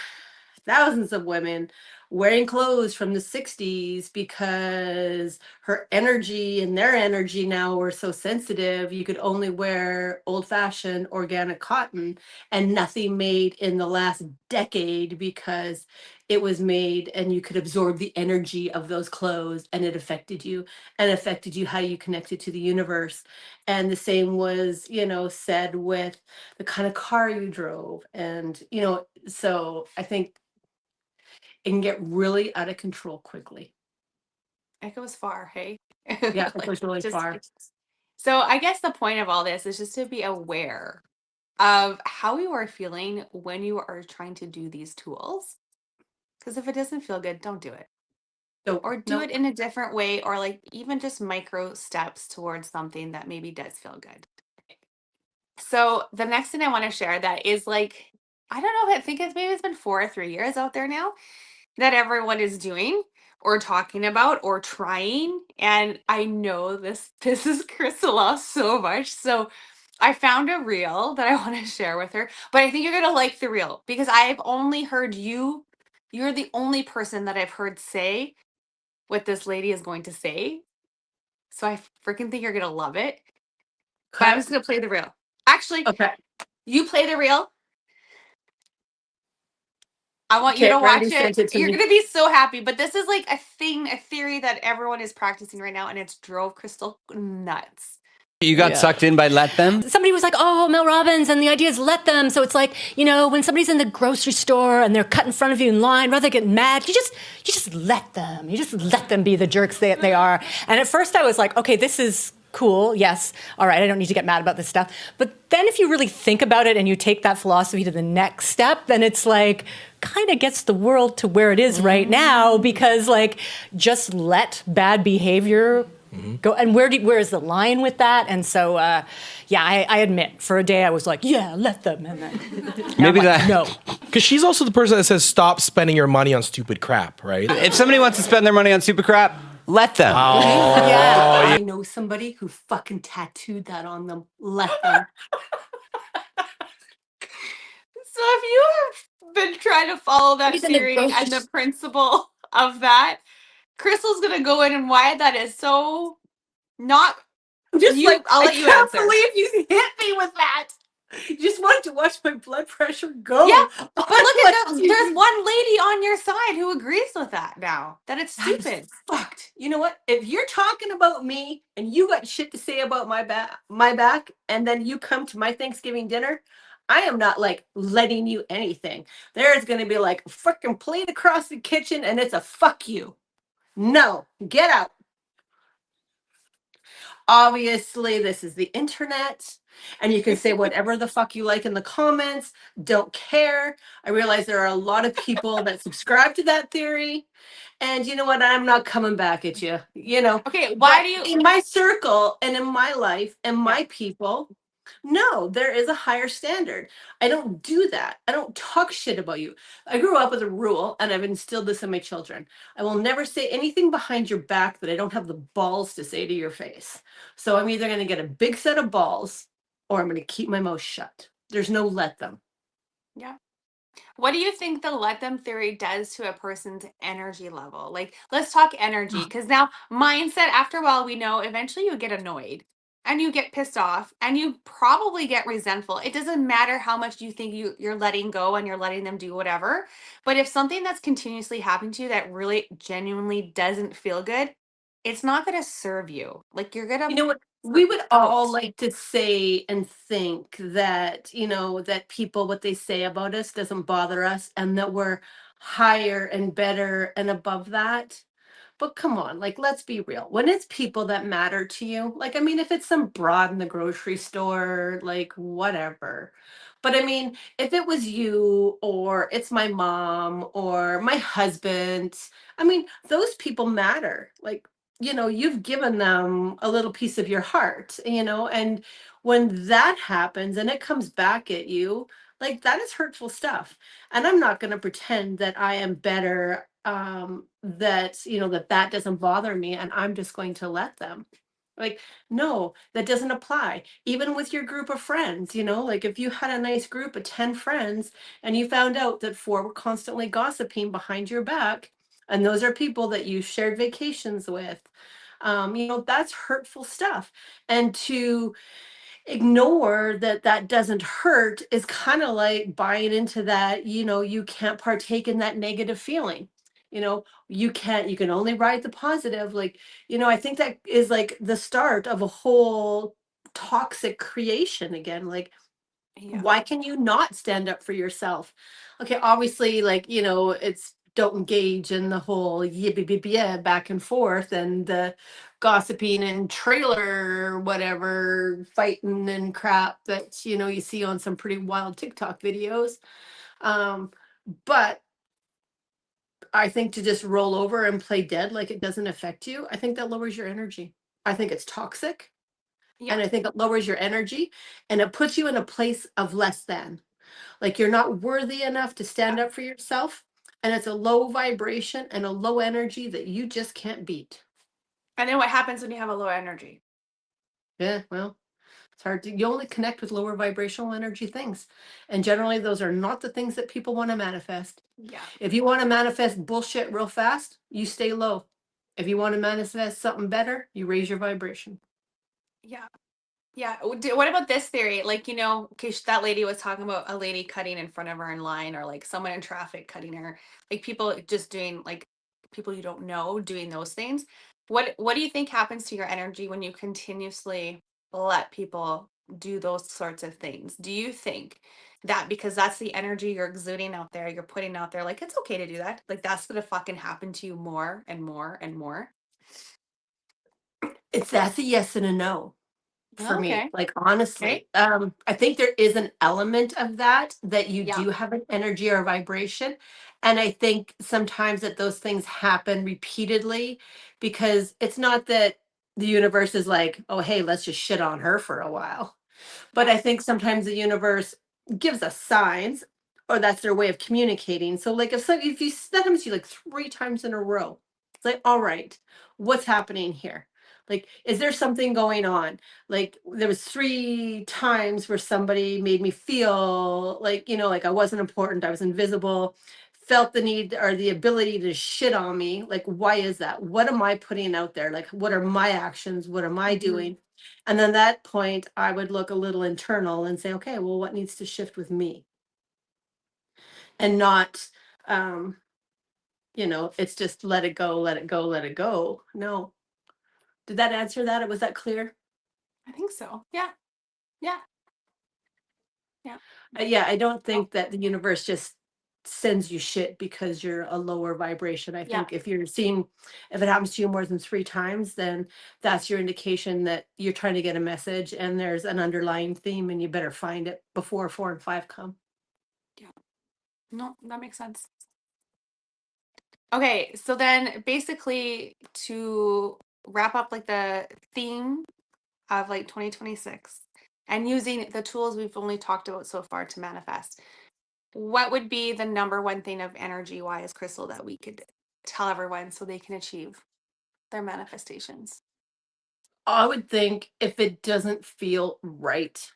thousands of women wearing clothes from the 60s because her energy and their energy now were so sensitive. You could only wear old fashioned organic cotton and nothing made in the last decade because it was made and you could absorb the energy of those clothes and it affected you and affected you how you connected to the universe. And the same was, said with the kind of car you drove. And, so I think it can get really out of control quickly. It goes far, hey? Yeah, it Like goes really just far. so I guess the point of all this is just to be aware of how you are feeling when you are trying to do these tools. Because if it doesn't feel good, don't do it. So Or do no, it in a different way, or like even just micro steps towards something that maybe does feel good. So the next thing I want to share that is like, I don't know, I think it's been 4 or 3 years out there now that everyone is doing or talking about or trying. And I know this pisses Crystal off so much. So I found a reel that I want to share with her, but I think you're going to like the reel because I've only heard you're the only person that I've heard say what this lady is going to say. So I freaking think you're going to love it. But I'm just going to play the reel. Actually, Okay. you play the reel. I want you Okay, to watch Randy it. sent it to You're me. going to be so happy. But this is like a theory that everyone is practicing right now, and it's drove Crystal nuts. You got sucked in by Let Them? Somebody was like, oh, Mel Robbins, and the idea is let them. So it's like, when somebody's in the grocery store and they're cut in front of you in line, rather than get mad, you just let them. You just let them be the jerks they are. And at first I was like, okay, this is cool. Yes. All right. I don't need to get mad about this stuff. But then if you really think about it and you take that philosophy to the next step, then it's like kind of gets the world to where it is right now, because like just let bad behavior go. And where is the line with that? And so, I admit, for a day I was like, yeah, let them. And then Maybe no. Because she's also the person that says stop spending your money on stupid crap, right? If somebody wants to spend their money on super crap, let them. Yeah. I know somebody who fucking tattooed that on them. Let them. So if you have been trying to follow that He's in the theory grocery and the principle of that, Crystal's going to go in and why that is so not... Just You- like, I'll I let you can't answer. believe you hit me with that. You just wanted to watch my blood pressure go. Yeah, But look at Like, there's one lady on your side who agrees with that now, that it's That is stupid. fucked. You know what? If you're talking about me and you got shit to say about my back, and then you come to my Thanksgiving dinner, I am not like letting you anything. There's gonna be like a freaking plate across the kitchen, and it's a fuck you. No, get out. Obviously, this is the internet, and you can say whatever the fuck you like in the comments. Don't care. I realize there are a lot of people that subscribe to that theory. And you know what? I'm not coming back at you. Okay, why But do you... in my circle and in my life and my Yeah. people, no, there is a higher standard. I don't do that. I don't talk shit about you. I grew up with a rule, and I've instilled this in my children. I will never say anything behind your back that I don't have the balls to say to your face. So I'm either going to get a big set of balls, or I'm going to keep my mouth shut. There's no let them. Yeah. What do you think the let them theory does to a person's energy level? Like, let's talk energy, because now mindset, after a while, we know eventually you get annoyed and you get pissed off and you probably get resentful. It doesn't matter how much you think you're letting go and you're letting them do whatever. But if something that's continuously happening to you that really genuinely doesn't feel good, it's not going to serve you. Like, you're going You to... know what? We would all out. like to say and think that, that people, what they say about us doesn't bother us, and that we're higher and better and above that. But come on, like, let's be real. When it's people that matter to you, like, I mean, if it's some broad in the grocery store, like, whatever. But I mean, if it was you, or it's my mom or my husband, I mean, those people matter. Like, you've given them a little piece of your heart, and when that happens and it comes back at you, like, that is hurtful stuff. And I'm not going to pretend that I am better, that doesn't bother me, and I'm just going to let them. Like, no, that doesn't apply. Even with your group of friends, like, if you had a nice group of 10 friends and you found out that 4 were constantly gossiping behind your back, and those are people that you shared vacations with, that's hurtful stuff. And to ignore that doesn't hurt is kind of like buying into that, you can't partake in that negative feeling. You can only ride the positive. Like, I think that is like the start of a whole toxic creation again. Like, Yeah. why can you not stand up for yourself? Okay, obviously, like, it's don't engage in the whole yeah back and forth, and the gossiping and trailer whatever fighting and crap that you see on some pretty wild TikTok videos. But I think to just roll over and play dead like it doesn't affect you, I think that lowers your energy. I think it's toxic. Yeah. And I think it lowers your energy, and it puts you in a place of less than. Like, you're not worthy enough to stand up for yourself. And it's a low vibration and a low energy that you just can't beat. And then what happens when you have a low energy? Yeah, well, it's hard to, you only connect with lower vibrational energy things. And generally, those are not the things that people want to manifest. Yeah. If you want to manifest bullshit real fast, you stay low. If you want to manifest something better, you raise your vibration. Yeah. Yeah. What about this theory? Like, that lady was talking about a lady cutting in front of her in line, or like someone in traffic cutting her, like people just doing, like, people you don't know doing those things. What do you think happens to your energy when you continuously let people do those sorts of things? Do you think that because that's the energy you're exuding out there, you're putting out there, like it's okay to do that? Like that's gonna fucking happen to you more and more and more. That's a yes and a no for me. Okay. Like Okay. honestly, I think there is an element of that you Yeah. do have an energy or vibration, and I think sometimes that those things happen repeatedly because it's not that the universe is like, oh hey, let's just shit on her for a while. But Yeah. I think sometimes the universe gives us signs, or that's their way of communicating. So, like, if you that happens to you like 3 times in a row, it's like, all right, what's happening here? Like, is there something going on? Like, there was 3 times where somebody made me feel like, like I wasn't important, I was invisible, felt the need or the ability to shit on me. Like, why is that? What am I putting out there? Like, what are my actions? What am I Mhm. doing? And then that point, I would look a little internal and say, okay, well, what needs to shift with me? And not, um, it's just let it go, let it go, let it go. No. Did that answer that? Was that clear? I think so. Yeah. Yeah. Yeah. Yeah, I don't Oh, think that the universe just sends you shit because you're a lower vibration. I yeah. think if it happens to you more than 3 times, then that's your indication that you're trying to get a message and there's an underlying theme and you better find it before 4 and 5 come. Yeah. No, that makes sense. Okay, so then basically to wrap up like the theme of like 2026 and using the tools we've only talked about so far to manifest, what would be the number one thing of energy wise, Crystal, that we could tell everyone so they can achieve their manifestations? I would think if it doesn't feel right,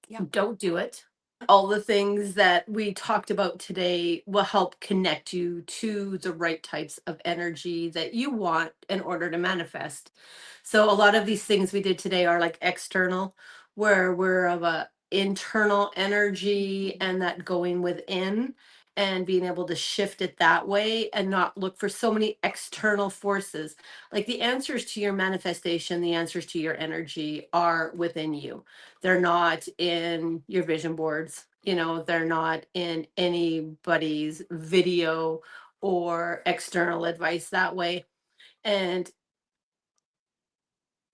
Yeah. don't do it. All the things that we talked about today will help connect you to the right types of energy that you want in order to manifest. So a lot of these things we did today are like external, where we're of a internal energy and that going within and being able to shift it that way and not look for so many external forces. Like the answers to your manifestation, the answers to your energy are within you. They're not in your vision boards, they're not in anybody's video or external advice that way. And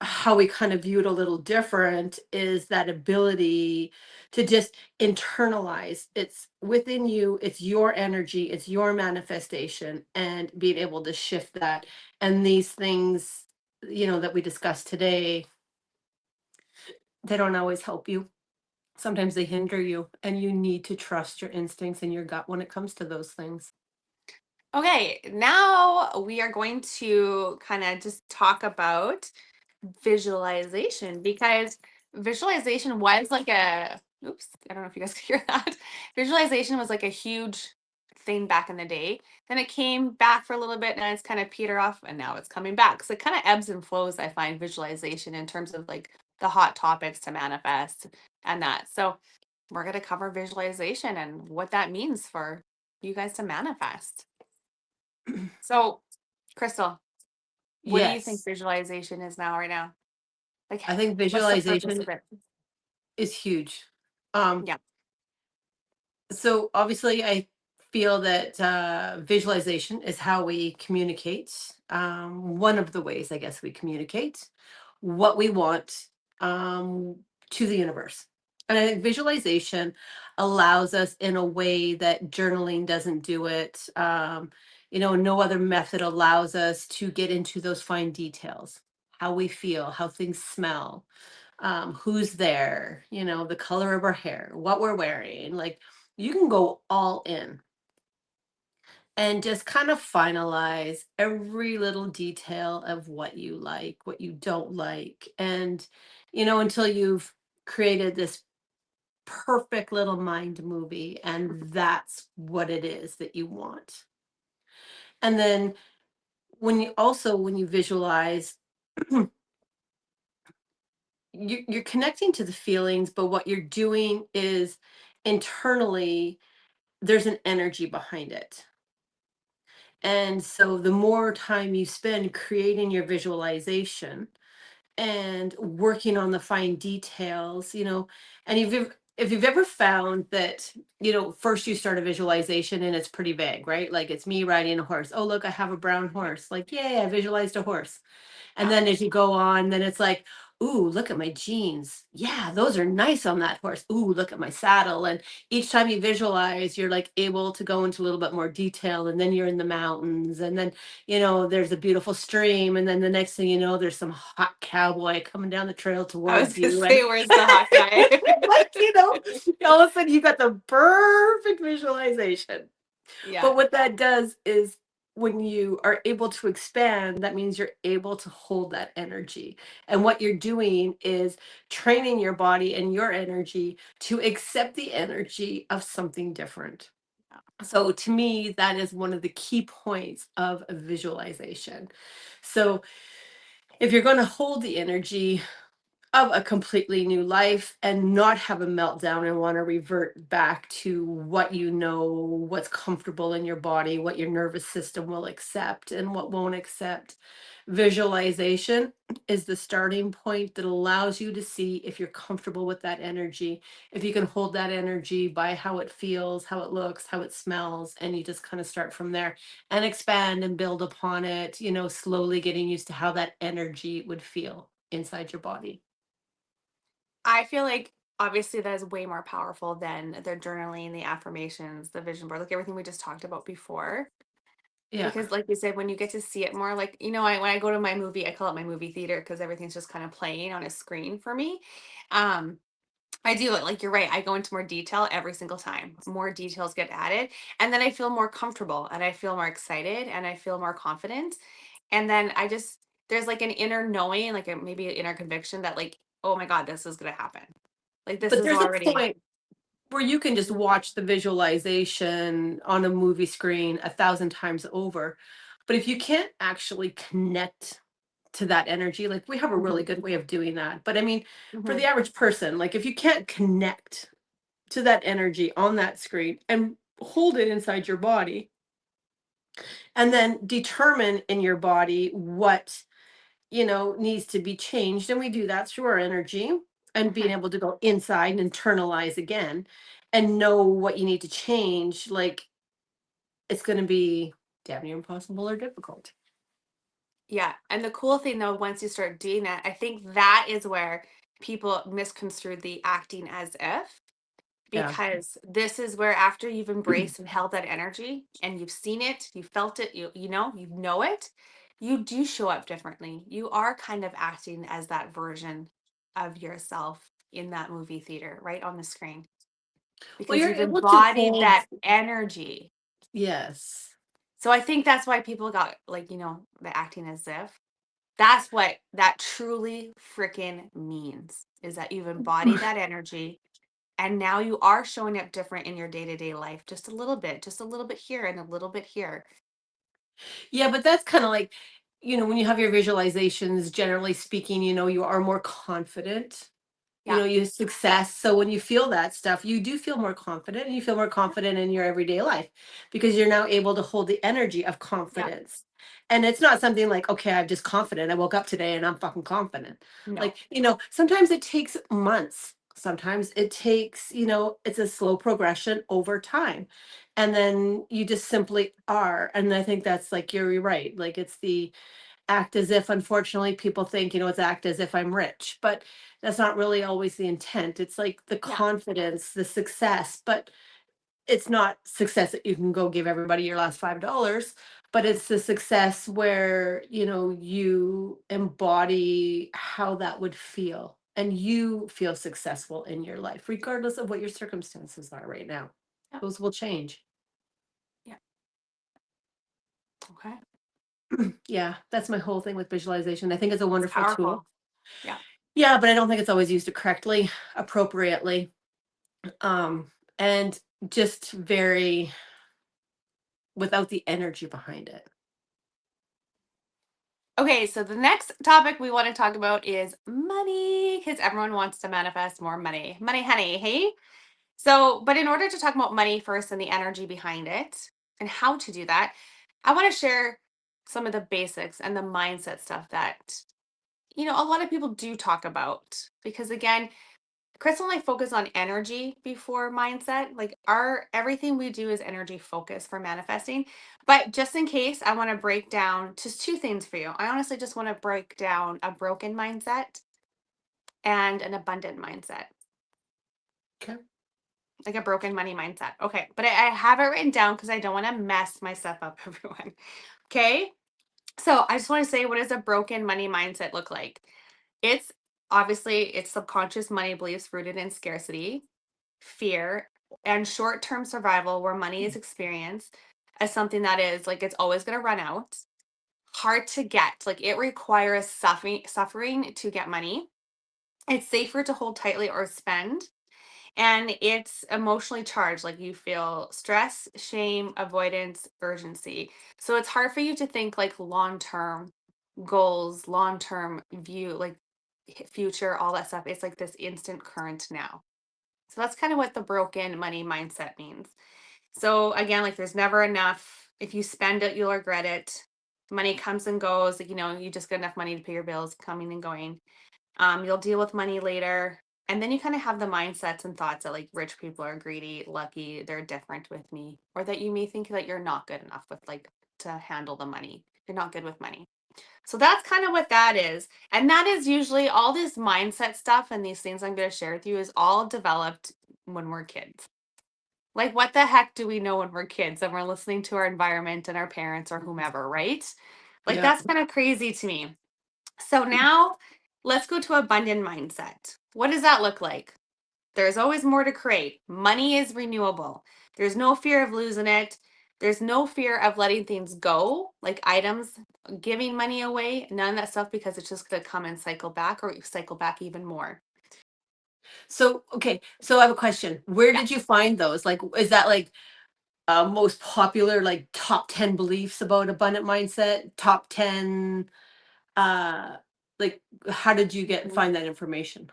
how we kind of view it a little different is that ability to just internalize it's within you, it's your energy, it's your manifestation, and being able to shift that. And these things, that we discussed today, they don't always help you. Sometimes they hinder you, and you need to trust your instincts and your gut when it comes to those things. Okay, now we are going to kind of just talk about visualization, because visualization was like a, oops, I don't know if you guys can hear that. Visualization was like a huge thing back in the day. Then it came back for a little bit and it's kind of petered off, and now it's coming back. So it kind of ebbs and flows, I find, visualization in terms of like the hot topics to manifest and that. So we're going to cover visualization and what that means for you guys to manifest. So, Crystal, what do you think Yes, visualization is now, right now? Like, I think what's the purpose visualization of it? is huge. Um, Yeah. so obviously, I feel that visualization is how we communicate. One of the ways, I guess, we communicate what we want um, to the universe. And I think visualization allows us in a way that journaling doesn't do it. No other method allows us to get into those fine details, how we feel, how things smell, who's there, the color of our hair, what we're wearing. Like you can go all in and just kind of finalize every little detail of what you like, what you don't like. And, until you've created this perfect little mind movie and that's what it is that you want. And then when you visualize, you're connecting to the feelings, but what you're doing is internally there's an energy behind it. And so the more time you spend creating your visualization and working on the fine details, and if you've ever found that, first you start a visualization and it's pretty vague, right? Like it's me riding a horse. Oh, look, I have a brown horse. Like, yay, I visualized a horse. And Yeah. then as you go on, then it's like, ooh, look at my jeans. Yeah, those are nice on that horse. Ooh, look at my saddle. And each time you visualize, you're like able to go into a little bit more detail. And then you're in the mountains. And then, there's a beautiful stream. And then the next thing you know, there's some hot cowboy coming down the trail I was towards gonna you. And say, where's the hot guy? like, all of a sudden you got the perfect visualization. Yeah. But what that does is when you are able to expand, that means you're able to hold that energy. And what you're doing is training your body and your energy to accept the energy of something different. So to me, that is one of the key points of a visualization. So if you're going to hold the energy of a completely new life and not have a meltdown and want to revert back to what what's comfortable in your body, what your nervous system will accept and what won't accept. Visualization is the starting point that allows you to see if you're comfortable with that energy, if you can hold that energy by how it feels, how it looks, how it smells, and you just kind of start from there and expand and build upon it, slowly getting used to how that energy would feel inside your body. I feel like obviously that is way more powerful than the journaling, the affirmations, the vision board, like everything we just talked about before. Yeah. Because like you said, when you get to see it more, like, when I go to my movie, I call it my movie theater because everything's just kind of playing on a screen for me. Um, I do it like you're right. I go into more detail every single time. More details get added. And then I feel more comfortable and I feel more excited and I feel more confident. And then there's like an inner knowing, like maybe an inner conviction that like, oh my God, this is gonna happen. Like this But is there's a already. point where you can just watch the visualization on a movie screen 1,000 times over. But if you can't actually connect to that energy, like we have a really Mhm, good way of doing that. But I mean, for the mhm. average person, like if you can't connect to that energy on that screen and hold it inside your body and then determine in your body what needs to be changed. And we do that through our energy and being Mhm. able to go inside and internalize again and know what you need to change. Like it's going to be damn near impossible or difficult. Yeah. And the cool thing though, once you start doing that, I think that is where people misconstrued the acting as if, Yeah. because this is where after you've embraced and held that energy and you've seen it, you felt it, you know it, you do show up differently. You are kind of acting as that version of yourself in that movie theater, right on the screen, Well, because you're you've able to embodied hold. that energy. Yes. So I think that's why people got like, the acting as if. That's what that truly freaking means, is that you've embodied that energy and now you are showing up different in your day-to-day life just a little bit here and a little bit here. Yeah, but that's kind of like, when you have your visualizations, generally speaking, you are more confident. Yeah, You success. So when you feel that stuff, you do feel more confident and you feel more confident in your everyday life because you're now able to hold the energy of yeah, confidence. And it's not something like, okay, I'm just confident. I woke up today and I'm fucking confident. no, Like, sometimes it takes months. Sometimes it takes, it's a slow progression over time. And then you just simply are. And I think that's like, you're right. Like, it's the act as if, unfortunately people think, it's act as if I'm rich, but that's not really always the intent. It's like the yeah, confidence, the success, but it's not success that you can go give everybody your last $5, but it's the success where you embody how that would feel and you feel successful in your life regardless of what your circumstances are right now. yeah, Those will change. yeah. Okay, Yeah, that's my whole thing with visualization. I think it's a it's wonderful tool. powerful. Yeah, Yeah, but I don't think it's always used correctly, appropriately, and just very without the energy behind it. Okay, so the next topic we want to talk about is money because everyone wants to manifest more money. Money, honey, hey? So, but in order to talk about money first and the energy behind it and how to do that, I want to share some of the basics and the mindset stuff that, a lot of people do talk about. Because again, Crystal and I focus on energy before mindset. Like our everything we do is energy focused for manifesting. But just in case, I want to break down just two things for you. I honestly just want to break down a broken mindset and an abundant mindset, Okay. like a broken money mindset. Okay. But I have it written down because I don't want to mess my stuff up, everyone. Okay. So I just want to say, what does a broken money mindset look like? It's obviously it's subconscious money beliefs rooted in scarcity, fear, and short-term survival where money is experienced as something that is like it's always going to run out, hard to get, like it requires suffering to get money. It's safer to hold tightly or spend, and it's emotionally charged, like you feel stress, shame, avoidance, urgency. So it's hard for you to think like long-term goals, long-term view, like future, all that stuff. It's like this instant current now. So that's kind of what the broken money mindset means. So again, like there's never enough. If you spend it, you'll regret it. Money comes and goes. Like, you just get enough money to pay your bills coming and going. You'll deal with money later. And then you kind of have the mindsets and thoughts that like rich people are greedy, lucky, they're different with me, or that you may think that you're not good enough with like to handle the money. You're not good with money. So that's kind of what that is. And that is usually all this mindset stuff and these things I'm going to share with you is all developed when we're kids. Like, what the heck do we know when we're kids and we're listening to our environment and our parents or whomever, right? Like, Yeah. that's kind of crazy to me. So now let's go to abundant mindset. What does that look like? There's always more to create. Money is renewable. There's no fear of losing it. There's no fear of letting things go, like items, giving money away, none of that stuff because it's just going to come and cycle back or cycle back even more. So, okay. So I have a question. Where Yeah. did you find those? Like, is that like most popular, like top 10 beliefs about abundant mindset? Top 10, uh, like, how did you Mhm. find that information?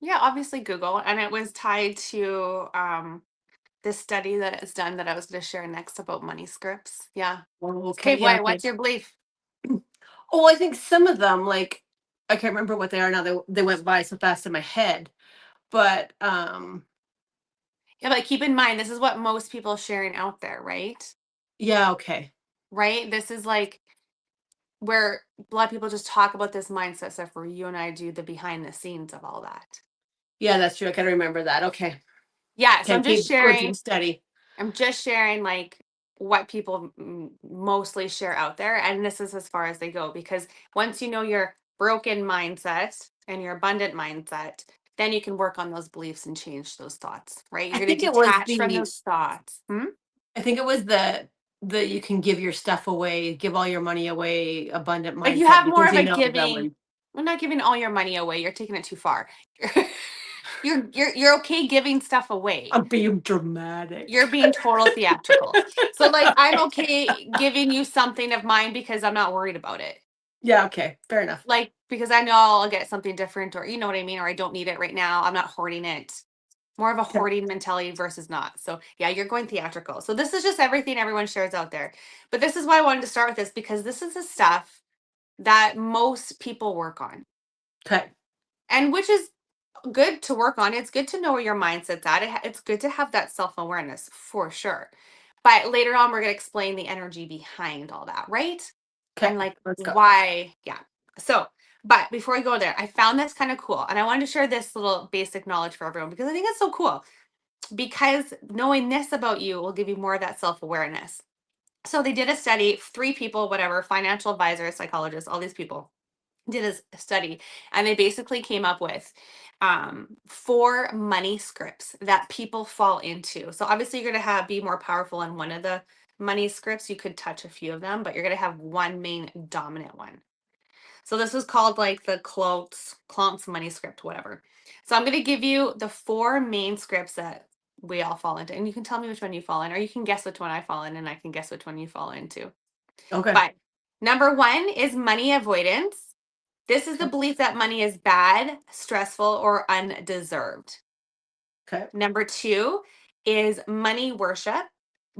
Yeah, obviously Google. And it was tied to this study that is done that I was going to share next about money scripts. Yeah. Oh, Okay, okay. Yeah. boy, Okay. what's your belief? Oh, I think some of them, like, I can't remember what they are now. They went by so fast in my head. But Yeah, but keep in mind, this is what most people are sharing out there, right? yeah, okay. Right? This is like where a lot of people just talk about this mindset stuff where you and I do the behind the scenes of all that. Yeah, that's true. I can remember that. Okay. Yeah, so Okay, keep going through the study. I'm just sharing like what people mostly share out there. And this is as far as they go because once you know your broken mindset and your abundant mindset, then you can work on those beliefs and change those thoughts, right? I You're going think to it was detach from the those thoughts. I think it was the you can give your stuff away, give all your money away, abundant Like you mindset have more because of you a know that giving. when We're not giving all your money away. You're taking it too far. You're okay giving stuff away. I'm being dramatic. You're being total theatrical. So like I'm Okay. okay giving you something of mine because I'm not worried about it. Yeah, okay. Fair enough. Like because I know I'll get something different or you know what I mean or I don't need it right now. I'm not hoarding it. More of a Okay. hoarding mentality versus not. So yeah, you're going theatrical. So this is just everything everyone shares out there. But this is why I wanted to start with this because this is the stuff that most people work on. Okay. And which is good to work on. It's good to know where your mindset's at. It's good to have that self-awareness for sure. But later on, we're going to explain the energy behind all that, right? Okay. And like Let's go. why, yeah. So, but before we go there, I found this kind of cool. And I wanted to share this little basic knowledge for everyone because I think it's so cool. Because knowing this about you will give you more of that self-awareness. So they did a study, three people, whatever, financial advisors, psychologists, all these people did a study and they basically came up with four money scripts that people fall into. So obviously you're going to have be more powerful in one of the money scripts. You could touch a few of them, but you're going to have one main dominant one. So this was called like the Clontz money script, whatever. So I'm going to give you the four main scripts that we all fall into, and you can tell me which one you fall in, or you can guess which one I fall in, and I can guess which one you fall into. Okay. But Number 1 is money avoidance. This is the belief that money is bad, stressful, or undeserved. Okay. Number 2 is money worship,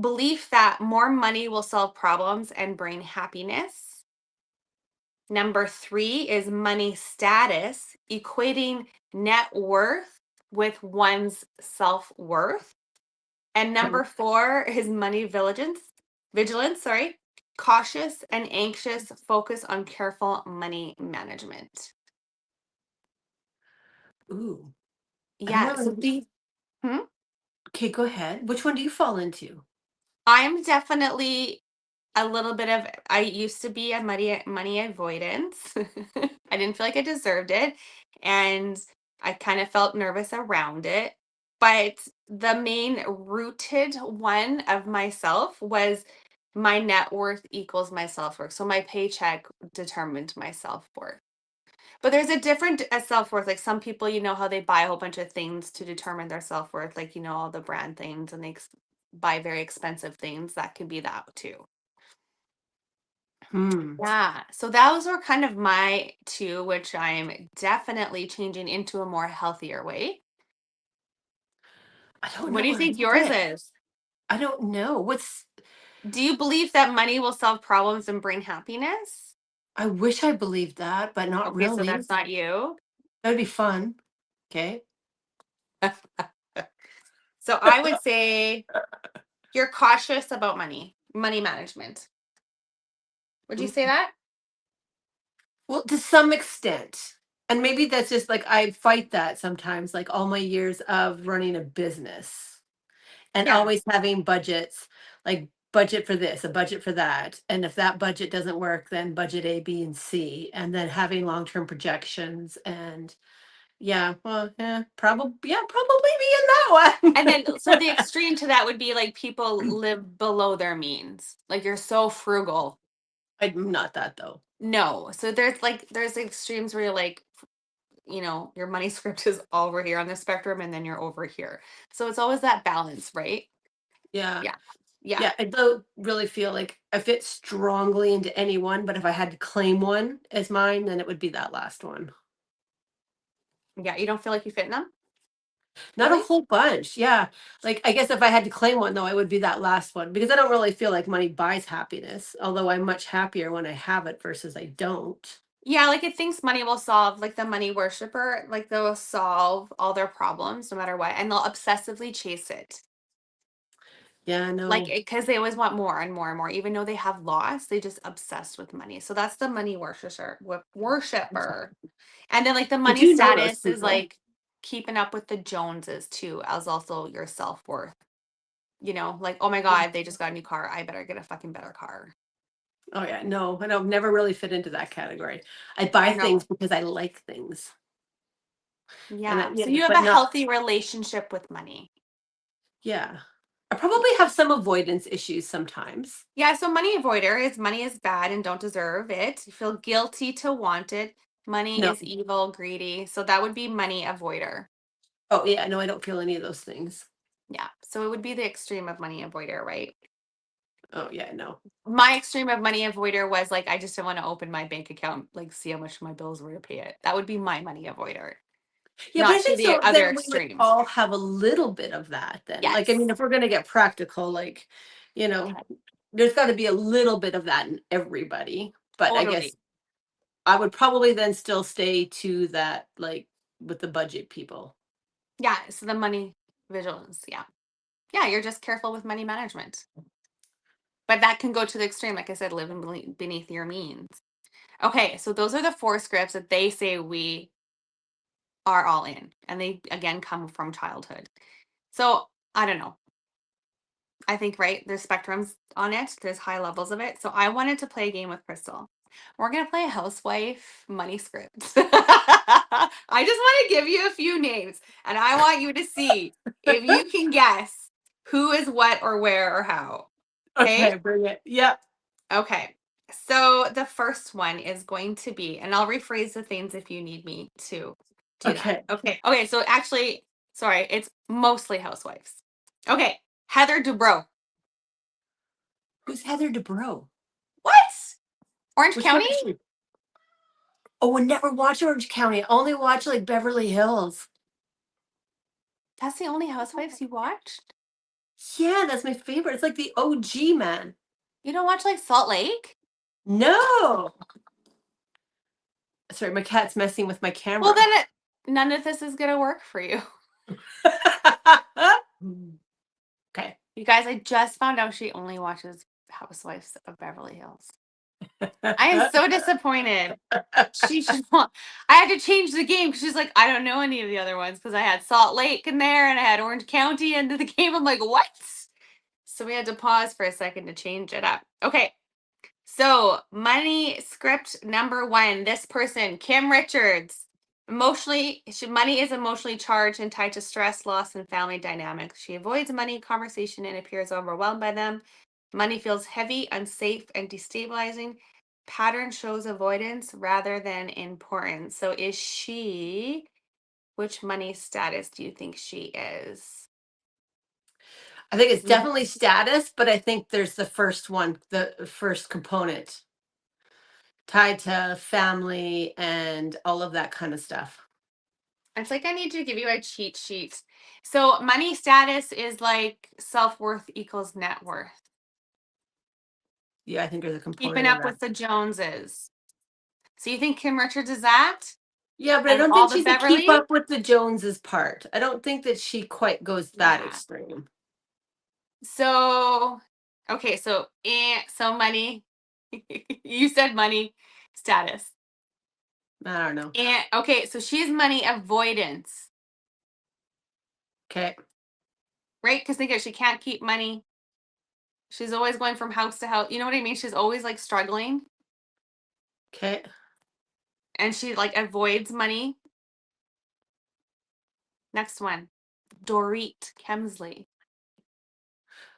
belief that more money will solve problems and bring happiness. Number 3 is money status, equating net worth with one's self-worth. And number 4 is money vigilance, sorry, cautious and anxious focus on careful money management. Ooh. I don't Yeah, so know. these, hmm? Okay, go ahead. Which one do you fall into? I'm definitely a little bit of, I used to be a money avoidance. I didn't feel like I deserved it, and I kind of felt nervous around it. But the main rooted one of myself was my net worth equals my self-worth. So my paycheck determined my self-worth. But there's a different self-worth. Like some people, you know how they buy a whole bunch of things to determine their self-worth, like, you know, all the brand things, and they buy very expensive things. That could be that too. Hmm. Yeah. So those were kind of my two, which I'm definitely changing into a more healthier way. I don't What know do you where I think yours fit. is? I don't know. Do you believe that money will solve problems and bring happiness? I wish I believed that, but not Okay, so really. that's not you. That'd be fun. Okay. So I would say you're cautious about money management. Would you say Mm. that? Well, to some extent. And maybe that's just like I fight that sometimes, like all my years of running a business and Yeah. always having budgets, like budget for this, a budget for that. And if that budget doesn't work, then budget A, B, and C. And then having long-term projections and yeah, well, probably be in that And one. then, so the extreme to that would be like people live below their means. Like you're so frugal. I'm not that though. No. So there's extremes where you're like, you know, your money script is over here on the spectrum and then you're over here. So it's always that balance, right? Yeah. Yeah. Yeah. Yeah, I don't really feel like I fit strongly into any one, but if I had to claim one as mine, then it would be that last one. Yeah. You don't feel like you fit in them? Not a Really? whole bunch. Yeah. Like I guess if I had to claim one though, it would be that last one because I don't really feel like money buys happiness, although I'm much happier when I have it versus I don't. Yeah, like it thinks money will solve, like the money worshiper, like they'll solve all their problems no matter what, and they'll obsessively chase it. Yeah, Like, no. because they always want more and more and more, even though they have lost, they just obsessed with money. So that's the money worshiper. And then like the I money do know those status is people. like keeping up with the Joneses too, as also your self-worth. You know, like, oh my God, they just got a new car. I better get a fucking better car. Oh yeah, no, I don't never really fit into that category. I buy I know. things because I like things. And Yeah. So you have but a not healthy relationship with money. yeah. I probably have some avoidance issues sometimes. Yeah, so money is bad and don't deserve it. You feel guilty to want it. Money No. is evil, greedy. So that would be money avoider. Oh yeah, no, I don't feel any of those things. Yeah. So it would be the extreme of money avoider, right? Oh yeah, no. My extreme of money avoider was like I just didn't want to open my bank account, like see how much my bills were to pay it. That would be my money avoider, Yeah, but not I to think the so other then we would extremes. all have a little bit of that then. Like, I mean, Yes, if we're gonna get practical, like, you know, there's gotta be a little bit of that in everybody. But I guess totally. I would probably then still stay to that, like, with the budget people. Yeah. So the money vigilance. Yeah. Yeah. You're just careful with money management. But that can go to the extreme. Like I said, living beneath your means. Okay, so those are the 4 scripts that they say we are all in, and they again come from childhood. So, I don't know. I think, right, there's spectrums on it. There's high levels of it. So, I wanted to play a game with Crystal. We're gonna play a housewife money script. I just want to give you a few names, and I want you to see if you can guess who is what or where or how. Okay? Okay, bring it. Yep. Okay. So the first one is going to be, and I'll rephrase the things if you need me to do that. Okay. Okay. Okay. So actually, sorry, it's mostly housewives. Okay. Heather Dubrow. Who's Heather Dubrow? What? Orange Which one County? is she? Oh, I never watch Orange County. I only watch like Beverly Hills. That's the only Housewives you watched? Yeah, that's my favorite. It's like the OG, man. You don't watch like Salt Lake? No. Sorry, my cat's messing with my Well, camera. then none of this is gonna work for you. Okay. You guys, I just found out she only watches Housewives of Beverly Hills. I am so disappointed. She should want. I had to change the game because she's like, I don't know any of the other ones because I had Salt Lake in there and I had Orange County into the game. I'm like, what? So we had to pause for a second to change it up. Okay. So money script number 1. This person, Kim Richards. Money is emotionally charged and tied to stress, loss, and family dynamics. She avoids money conversation and appears overwhelmed by them. Money feels heavy, unsafe, and destabilizing. Pattern shows avoidance rather than importance. So which money status do you think she is? I think it's definitely status, but I think there's the first one, the first component tied to family and all of that kind of stuff. It's like I need to give you a cheat sheet. So money status is like self-worth equals net worth. Yeah, I think there's a component Keeping of up that. with the Joneses. So you think Kim Richards is that? Yeah, but I And don't all think the she's a keep Beverly? up with the Joneses part. I don't think that she quite goes that Yeah. extreme. So okay, so money. You said money status. I don't know. And okay, so she's money avoidance, Okay. right? Because think of it, she can't keep money. She's always going from house to house. You know what I mean? She's always like struggling. Okay. And she like avoids money. Next one, Dorit Kemsley.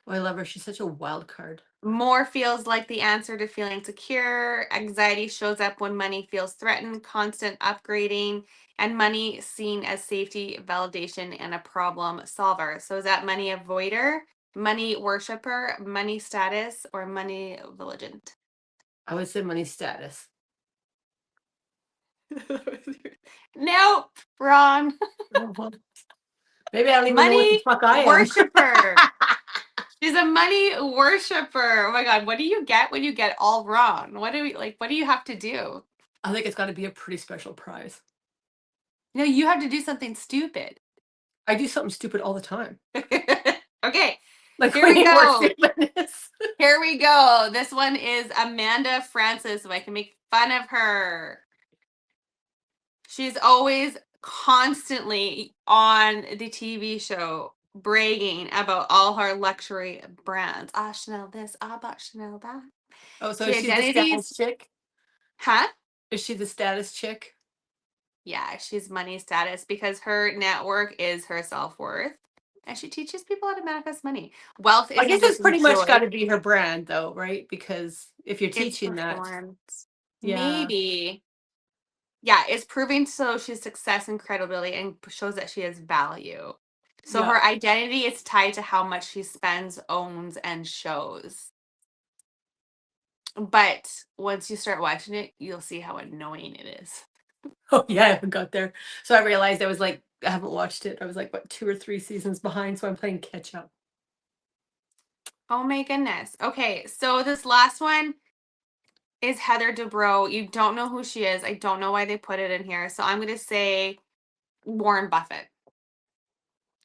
Oh, I love her. She's such a wild card. More feels like the answer to feeling secure. Anxiety shows up when money feels threatened, constant upgrading, and money seen as safety, validation, and a problem solver. So is that money avoider, money worshiper, money status, or money vigilant? I would say money status. Nope, wrong. Oh, well, maybe I don't even know what the Money fuck I am. worshiper. She's a money worshiper. Oh my God. What do you get when you get all wrong? What do you have to do? I think it's got to be a pretty special prize. No, you have to do something stupid. I do something stupid all the time. Okay. Like Here we way more go. stupid. Here we go. This one is Amanda Francis, so I can make fun of her. She's always constantly on the TV show bragging about all her luxury brands. Ah, Chanel this, ah, but Chanel that. Oh, so She is she the status identities, chick? huh? Is she the status chick? Yeah, she's money status because her network is her self-worth. And she teaches people how to manifest money. Wealth I isn't guess it's just pretty much got enjoyed, to be her brand, though, right? Because if you're it's teaching that, performed. yeah, Maybe. Yeah, it's proving so she's success and credibility and shows that she has value. So yeah. her identity is tied to how much she spends, owns, and shows. But once you start watching it, you'll see how annoying it is. Oh, yeah, I haven't got there. So I realized I was like, I haven't watched it. I was like, what, 2 or 3 seasons behind? So I'm playing catch up. Oh my goodness. Okay, so this last one is Heather Dubrow. You don't know who she is. I don't know why they put it in here. So I'm going to say Warren Buffett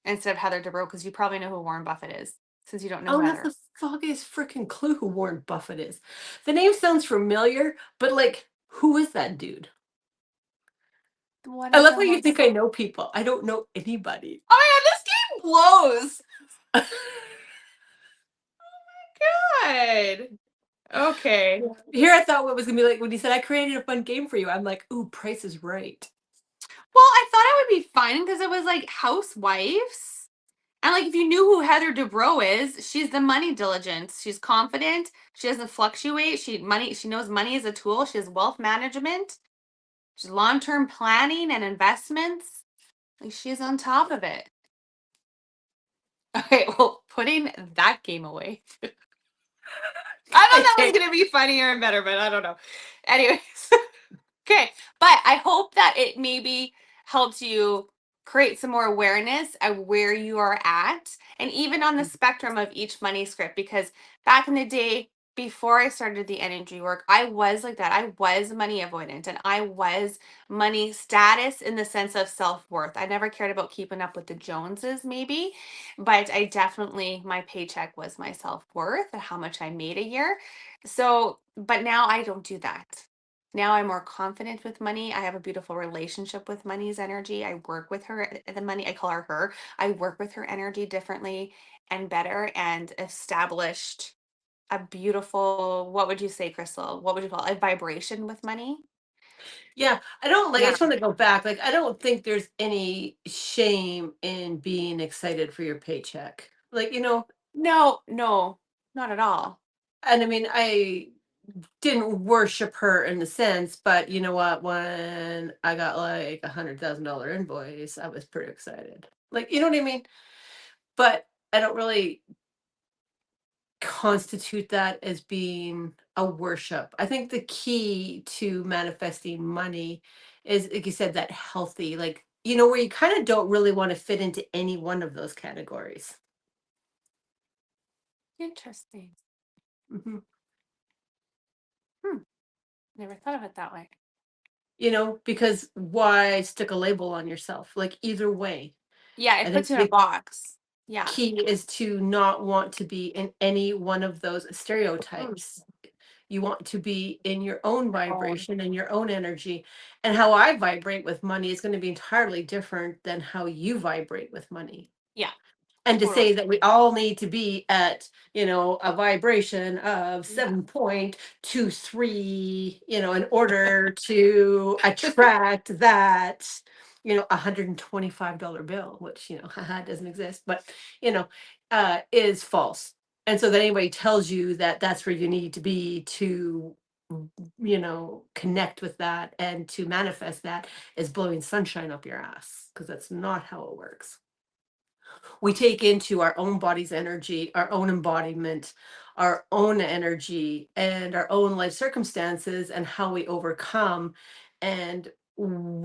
instead of Heather Dubrow because you probably know who Warren Buffett is since you don't I know don't have Heather. the foggiest freaking clue who Warren Buffett is. The name sounds familiar, but like, who is that dude? I love Whatever how you one's. think I know people. I don't know anybody. Oh my God, this game blows. Good. Okay. Here I thought what was gonna be like when he said I created a fun game for you. I'm like, ooh, Price is Right. Well, I thought it would be fun because it was like housewives. And like if you knew who Heather Dubrow is, she's the money diligence. She's confident. She doesn't fluctuate. She knows money is a tool. She has wealth management. She's long-term planning and investments. Like she's on top of it. Okay, well, putting that game away. I I thought that was can't. gonna be funnier and better, but I don't know. Anyways, okay. But I hope that it maybe helps you create some more awareness of where you are at and even on the spectrum of each money script. Because back in the day, before I started the energy work, I was like that. I was money avoidant and I was money status in the sense of self worth. I never cared about keeping up with the Joneses, maybe, but I definitely, my paycheck was my self worth and how much I made a year. So, but now I don't do that. Now I'm more confident with money. I have a beautiful relationship with money's energy. I work with her, the money, I call her her. I work with her energy differently and better and established a beautiful, what would you say, Crystal? What would you call it? A vibration with money? Yeah, I don't like. I Yeah. just want to go back. Like, I don't think there's any shame in being excited for your paycheck. Like, No, no, not at all. and I mean, I didn't worship her in the sense, but you know what? When I got like $100,000 invoice, I was pretty excited. Like, you know what I mean? But I don't really constitute that as being a worship. I think the key to manifesting money is, like you said, that healthy, like, where you kind of don't really want to fit into any one of those categories. Interesting. hmm Hmm. Never thought of it that way. because why stick a label on yourself? Like, either way, Yeah, I it think puts you in a the box. Yeah. key is to not want to be in any one of those Mm. stereotypes. You want to be in your own Oh, vibration and your own energy. And how I vibrate with money is going to be entirely different than how you vibrate with money. yeah, And to totally. say that we all need to be at, a vibration of Yeah. 7.23, in order to attract that, $125 bill, which, haha, doesn't exist, but, is false. And so that anybody tells you that that's where you need to be to, connect with that and to manifest that is blowing sunshine up your ass, because that's not how it works. We take into our own body's energy, our own embodiment, our own energy, and our own life circumstances, and how we overcome and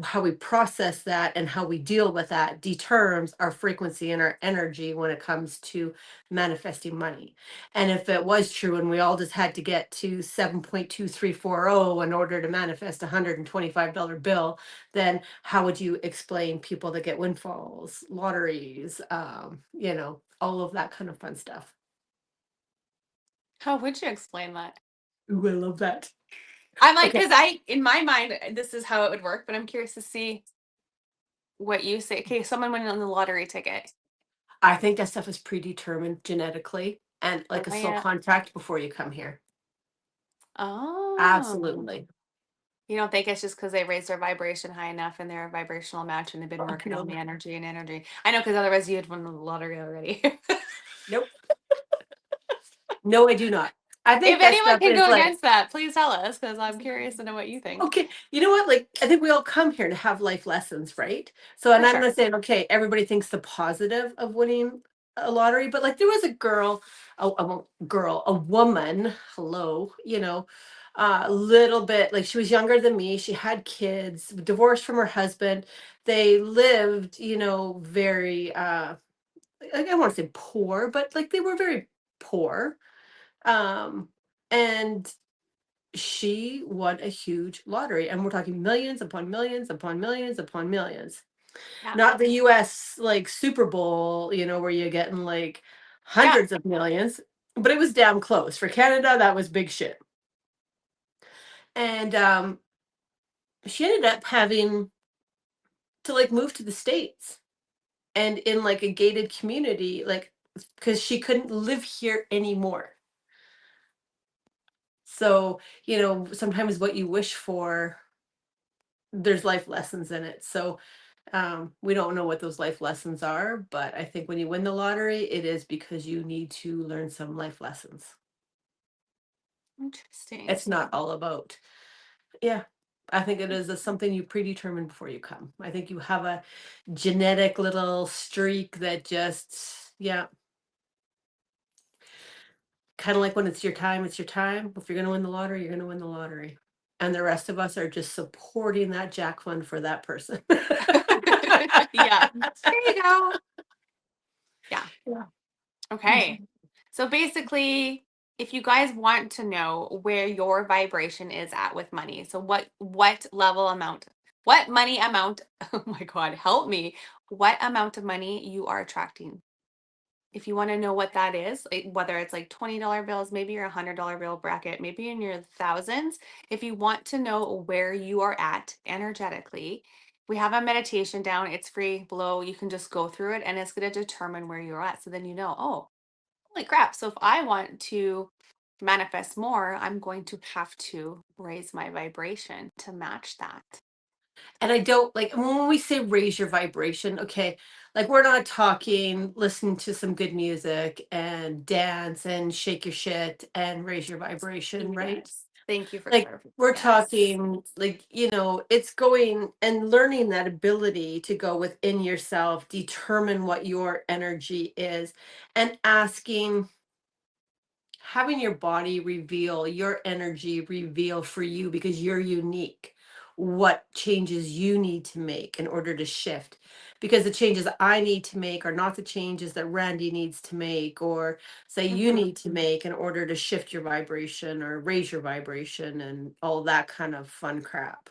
how we process that and how we deal with that determines our frequency and our energy when it comes to manifesting money. And if it was true and we all just had to get to 7.2340 in order to manifest a $125 bill, then how would you explain people that get windfalls, lotteries, all of that kind of fun stuff? How would you explain that? Ooh, I love that. I'm like, Okay. because in my mind, this is how it would work, but I'm curious to see what you say. Okay, someone went on the lottery ticket. I think that stuff is predetermined genetically and Oh, like a soul yeah. contract before you come here. Oh. Absolutely. You don't think it's just because they raised their vibration high enough and they're a vibrational match and they've been Fuck working on the no. energy and energy. I know because otherwise you'd won the lottery already. Nope. No, I do not. I If think that anyone stuff can is go like, against that, please tell us because I'm curious to know what you think. okay, you know what? Like, I think we all come here to have life lessons, right? So, For and I'm sure. not saying, okay, everybody thinks the positive of winning a lottery, but like, there was a girl, a woman, hello, a little bit like she was younger than me. She had kids, divorced from her husband. They lived, very, like, I don't want to say poor, but like they were very poor. And she won a huge lottery, and we're talking millions upon millions upon millions upon millions. Yeah. Not the US like Super Bowl, where you're getting like Yeah. hundreds of millions, but it was damn close. For Canada, that was big shit. And she ended up having to like move to the States and in like a gated community, like because she couldn't live here anymore. So, sometimes what you wish for, there's life lessons in it. So we don't know what those life lessons are, but I think when you win the lottery, it is because you need to learn some life lessons. Interesting. It's not all about, yeah. I think it is something you predetermine before you come. I think you have a genetic little streak that just, yeah. Kind of like when it's your time, it's your time. If you're going to win the lottery, you're going to win the lottery. And the rest of us are just supporting that jack fund for that person. Yeah. There you go. Yeah. Yeah. Okay. So basically, if you guys want to know where your vibration is at with money, so what level amount, what money amount, oh my God, help me, what amount of money you are attracting. If you want to know what that is, like, whether it's like $20 bills, maybe your $100 bill bracket, maybe in your thousands, if you want to know where you are at energetically, we have a meditation down. It's free below. You can just go through it and it's going to determine where you're at. So then you know, oh, holy crap. So if I want to manifest more, I'm going to have to raise my vibration to match that. And I don't like when we say raise your vibration, okay, like we're not talking listen to some good music and dance and shake your shit and raise your vibration, right? Yes. Thank you for Like clarifying. we're Yes. talking like, it's going and learning that ability to go within yourself, determine what your energy is, and asking having your body reveal your energy reveal for you because you're unique what changes you need to make in order to shift because the changes I need to make are not the changes that Randy needs to make or say you Mhm. need to make in order to shift your vibration or raise your vibration and all that kind of fun crap.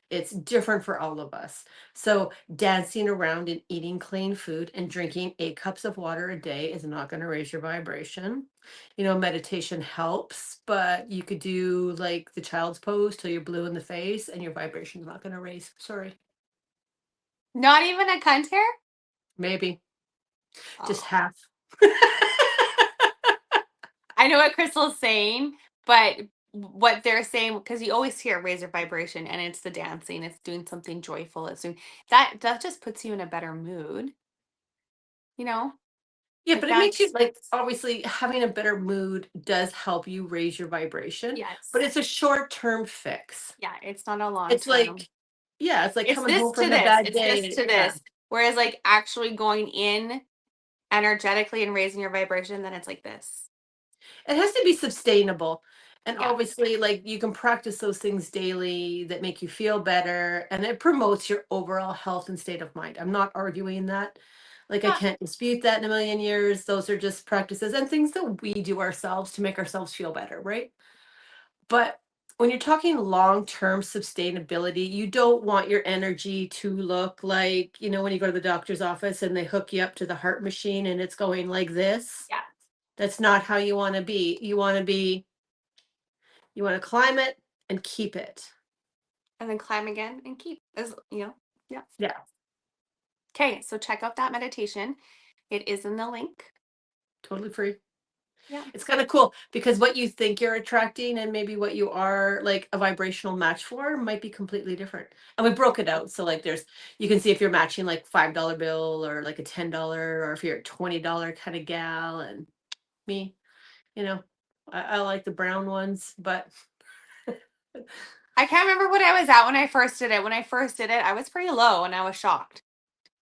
It's different for all of us. So dancing around and eating clean food and drinking 8 cups of water a day is not going to raise your vibration. Meditation helps, but you could do like the child's pose till you're blue in the face and your vibration's not going to raise. Sorry. Not even a cunt hair? Maybe just Oh. half. I know what Crystal's saying, but what they're saying, because you always hear raise your vibration and it's the dancing, it's doing something joyful, it's doing that just puts you in a better mood, you know? Yeah, Like but it makes you that's like obviously having a better mood does help you raise your vibration, but yes. it's a short-term fix. Yeah, it's not a long It's term. like, yeah, it's like It's coming this home to from a this, bad it's this day. to Yeah. this. Whereas like actually going in energetically and raising your vibration, then it's like this. It has to be sustainable. And Yeah. obviously, like you can practice those things daily that make you feel better and it promotes your overall health and state of mind. I'm not arguing that. Like I Yeah. can't dispute that in a million years. Those are just practices and things that we do ourselves to make ourselves feel better, right? But when you're talking long-term sustainability, you don't want your energy to look like, when you go to the doctor's office and they hook you up to the heart machine and it's going like this. Yeah. That's not how you want to be. You want to climb it and keep it. And then climb again and keep as yeah. Yeah, Okay, so check out that meditation. It is in the link. totally free. Yeah. It's kind of cool because what you think you're attracting and maybe what you are like a vibrational match for might be completely different. And we broke it out. So like you can see if you're matching like $5 bill or like a $10 or if you're a $20 kind of gal and me, you know, I like the brown ones, but I can't remember what I was at when I first did it. When I first did it, I was pretty low and I was shocked.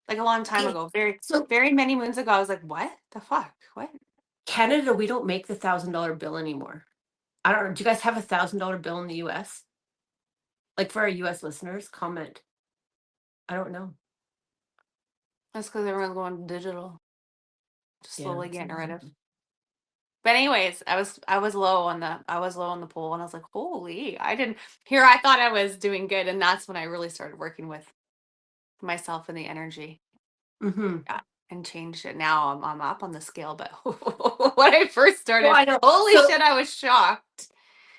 Like a long time okay. ago. Very, So very many moons ago. I was like, what the fuck? What? Canada, we don't make the $1,000 bill anymore. I don't know. Do you guys have $1,000 bill in the US? Like for our US listeners, comment. I don't know. That's because everyone's going digital. Just Yeah. slowly getting rid of. But anyways, I was low on the pool and I was like, holy, I thought I was doing good. And that's when I really started working with myself and the energy. Mm-hmm. Yeah. And changed it. Now I'm up on the scale, but when I first Well, started, I know. holy So shit, I was shocked.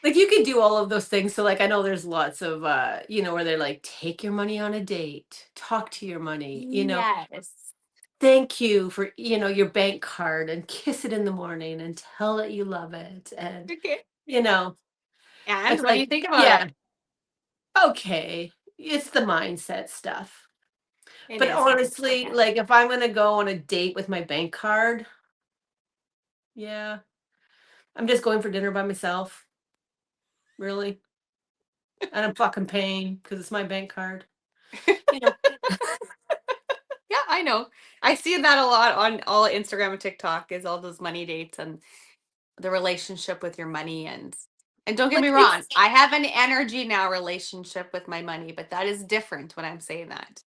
like you could do all of those things. So like I know there's lots of where they're like, take your money on a date, talk to your money, Yes. thank you for, your bank card and kiss it in the morning and tell it you love it. And, Okay. you know, And it's what do you like, think about yeah, it? okay. It's the mindset stuff. It But is. honestly, Yeah. like if I'm gonna go on a date with my bank card, yeah, I'm just going for dinner by myself. Really. And I'm fucking paying because it's my bank card. You know. Yeah, I know. I see that a lot on all Instagram and TikTok is all those money dates and the relationship with your money. And don't get But me wrong, it's I have an energy now relationship with my money, but that is different when I'm saying that.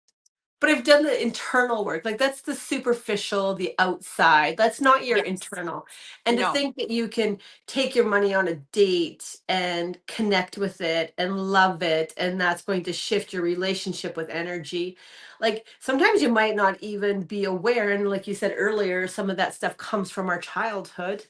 But I've done the internal work. Like that's the superficial, the outside. That's not your Yes. internal. And to No. think that you can take your money on a date and connect with it and love it, and that's going to shift your relationship with energy. Like sometimes you might not even be aware. And like you said earlier, some of that stuff comes from our childhood.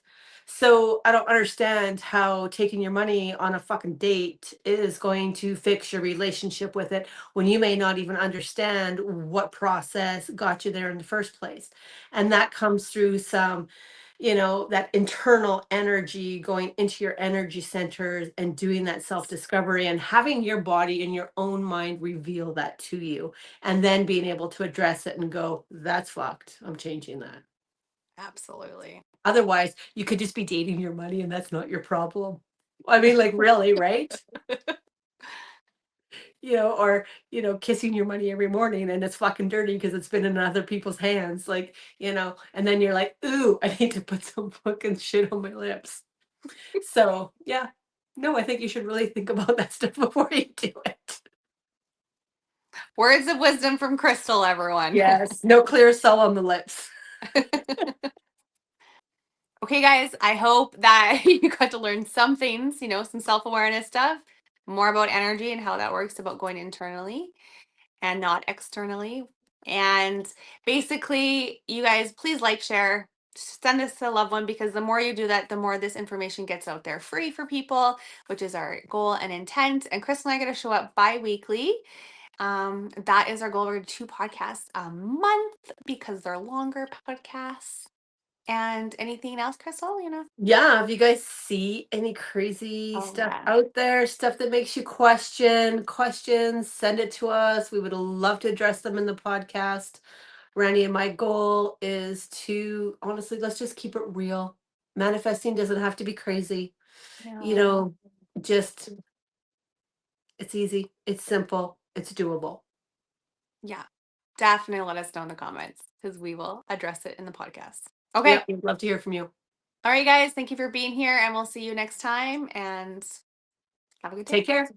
So I don't understand how taking your money on a fucking date is going to fix your relationship with it when you may not even understand what process got you there in the first place. And that comes through some, that internal energy going into your energy centers and doing that self discovery and having your body and your own mind reveal that to you. And then being able to address it and go, that's fucked. I'm changing that. Absolutely. Otherwise, you could just be dating your money and that's not your problem. I mean, like, really, right? Or, kissing your money every morning and it's fucking dirty because it's been in other people's hands. Like, and then you're like, ooh, I need to put some fucking shit on my lips. So, yeah. No, I think you should really think about that stuff before you do it. Words of wisdom from Crystal, everyone. Yes. No clear cell on the lips. Okay, guys, I hope that you got to learn some things, some self awareness stuff, more about energy and how that works, about going internally and not externally. And basically, you guys, please like, share, send this to a loved one, because the more you do that, the more this information gets out there free for people, which is our goal and intent. And Chris and I are going to show up bi-weekly. That is our goal. We're going to do 2 podcasts a month because they're longer podcasts. And anything else, Crystal? Yeah, if you guys see any crazy Oh, stuff yeah. out there, stuff that makes you question questions, send it to us. We would love to address them in the podcast. Randy and my goal is to honestly, let's just keep it real. Manifesting doesn't have to be crazy. You No. know, just it's easy, it's simple, it's doable. Yeah. Definitely let us know in the comments because we will address it in the podcast. Okay. Yeah, we'd love to hear from you. All right, guys. Thank you for being here, and we'll see you next time. And have a good day. Take care.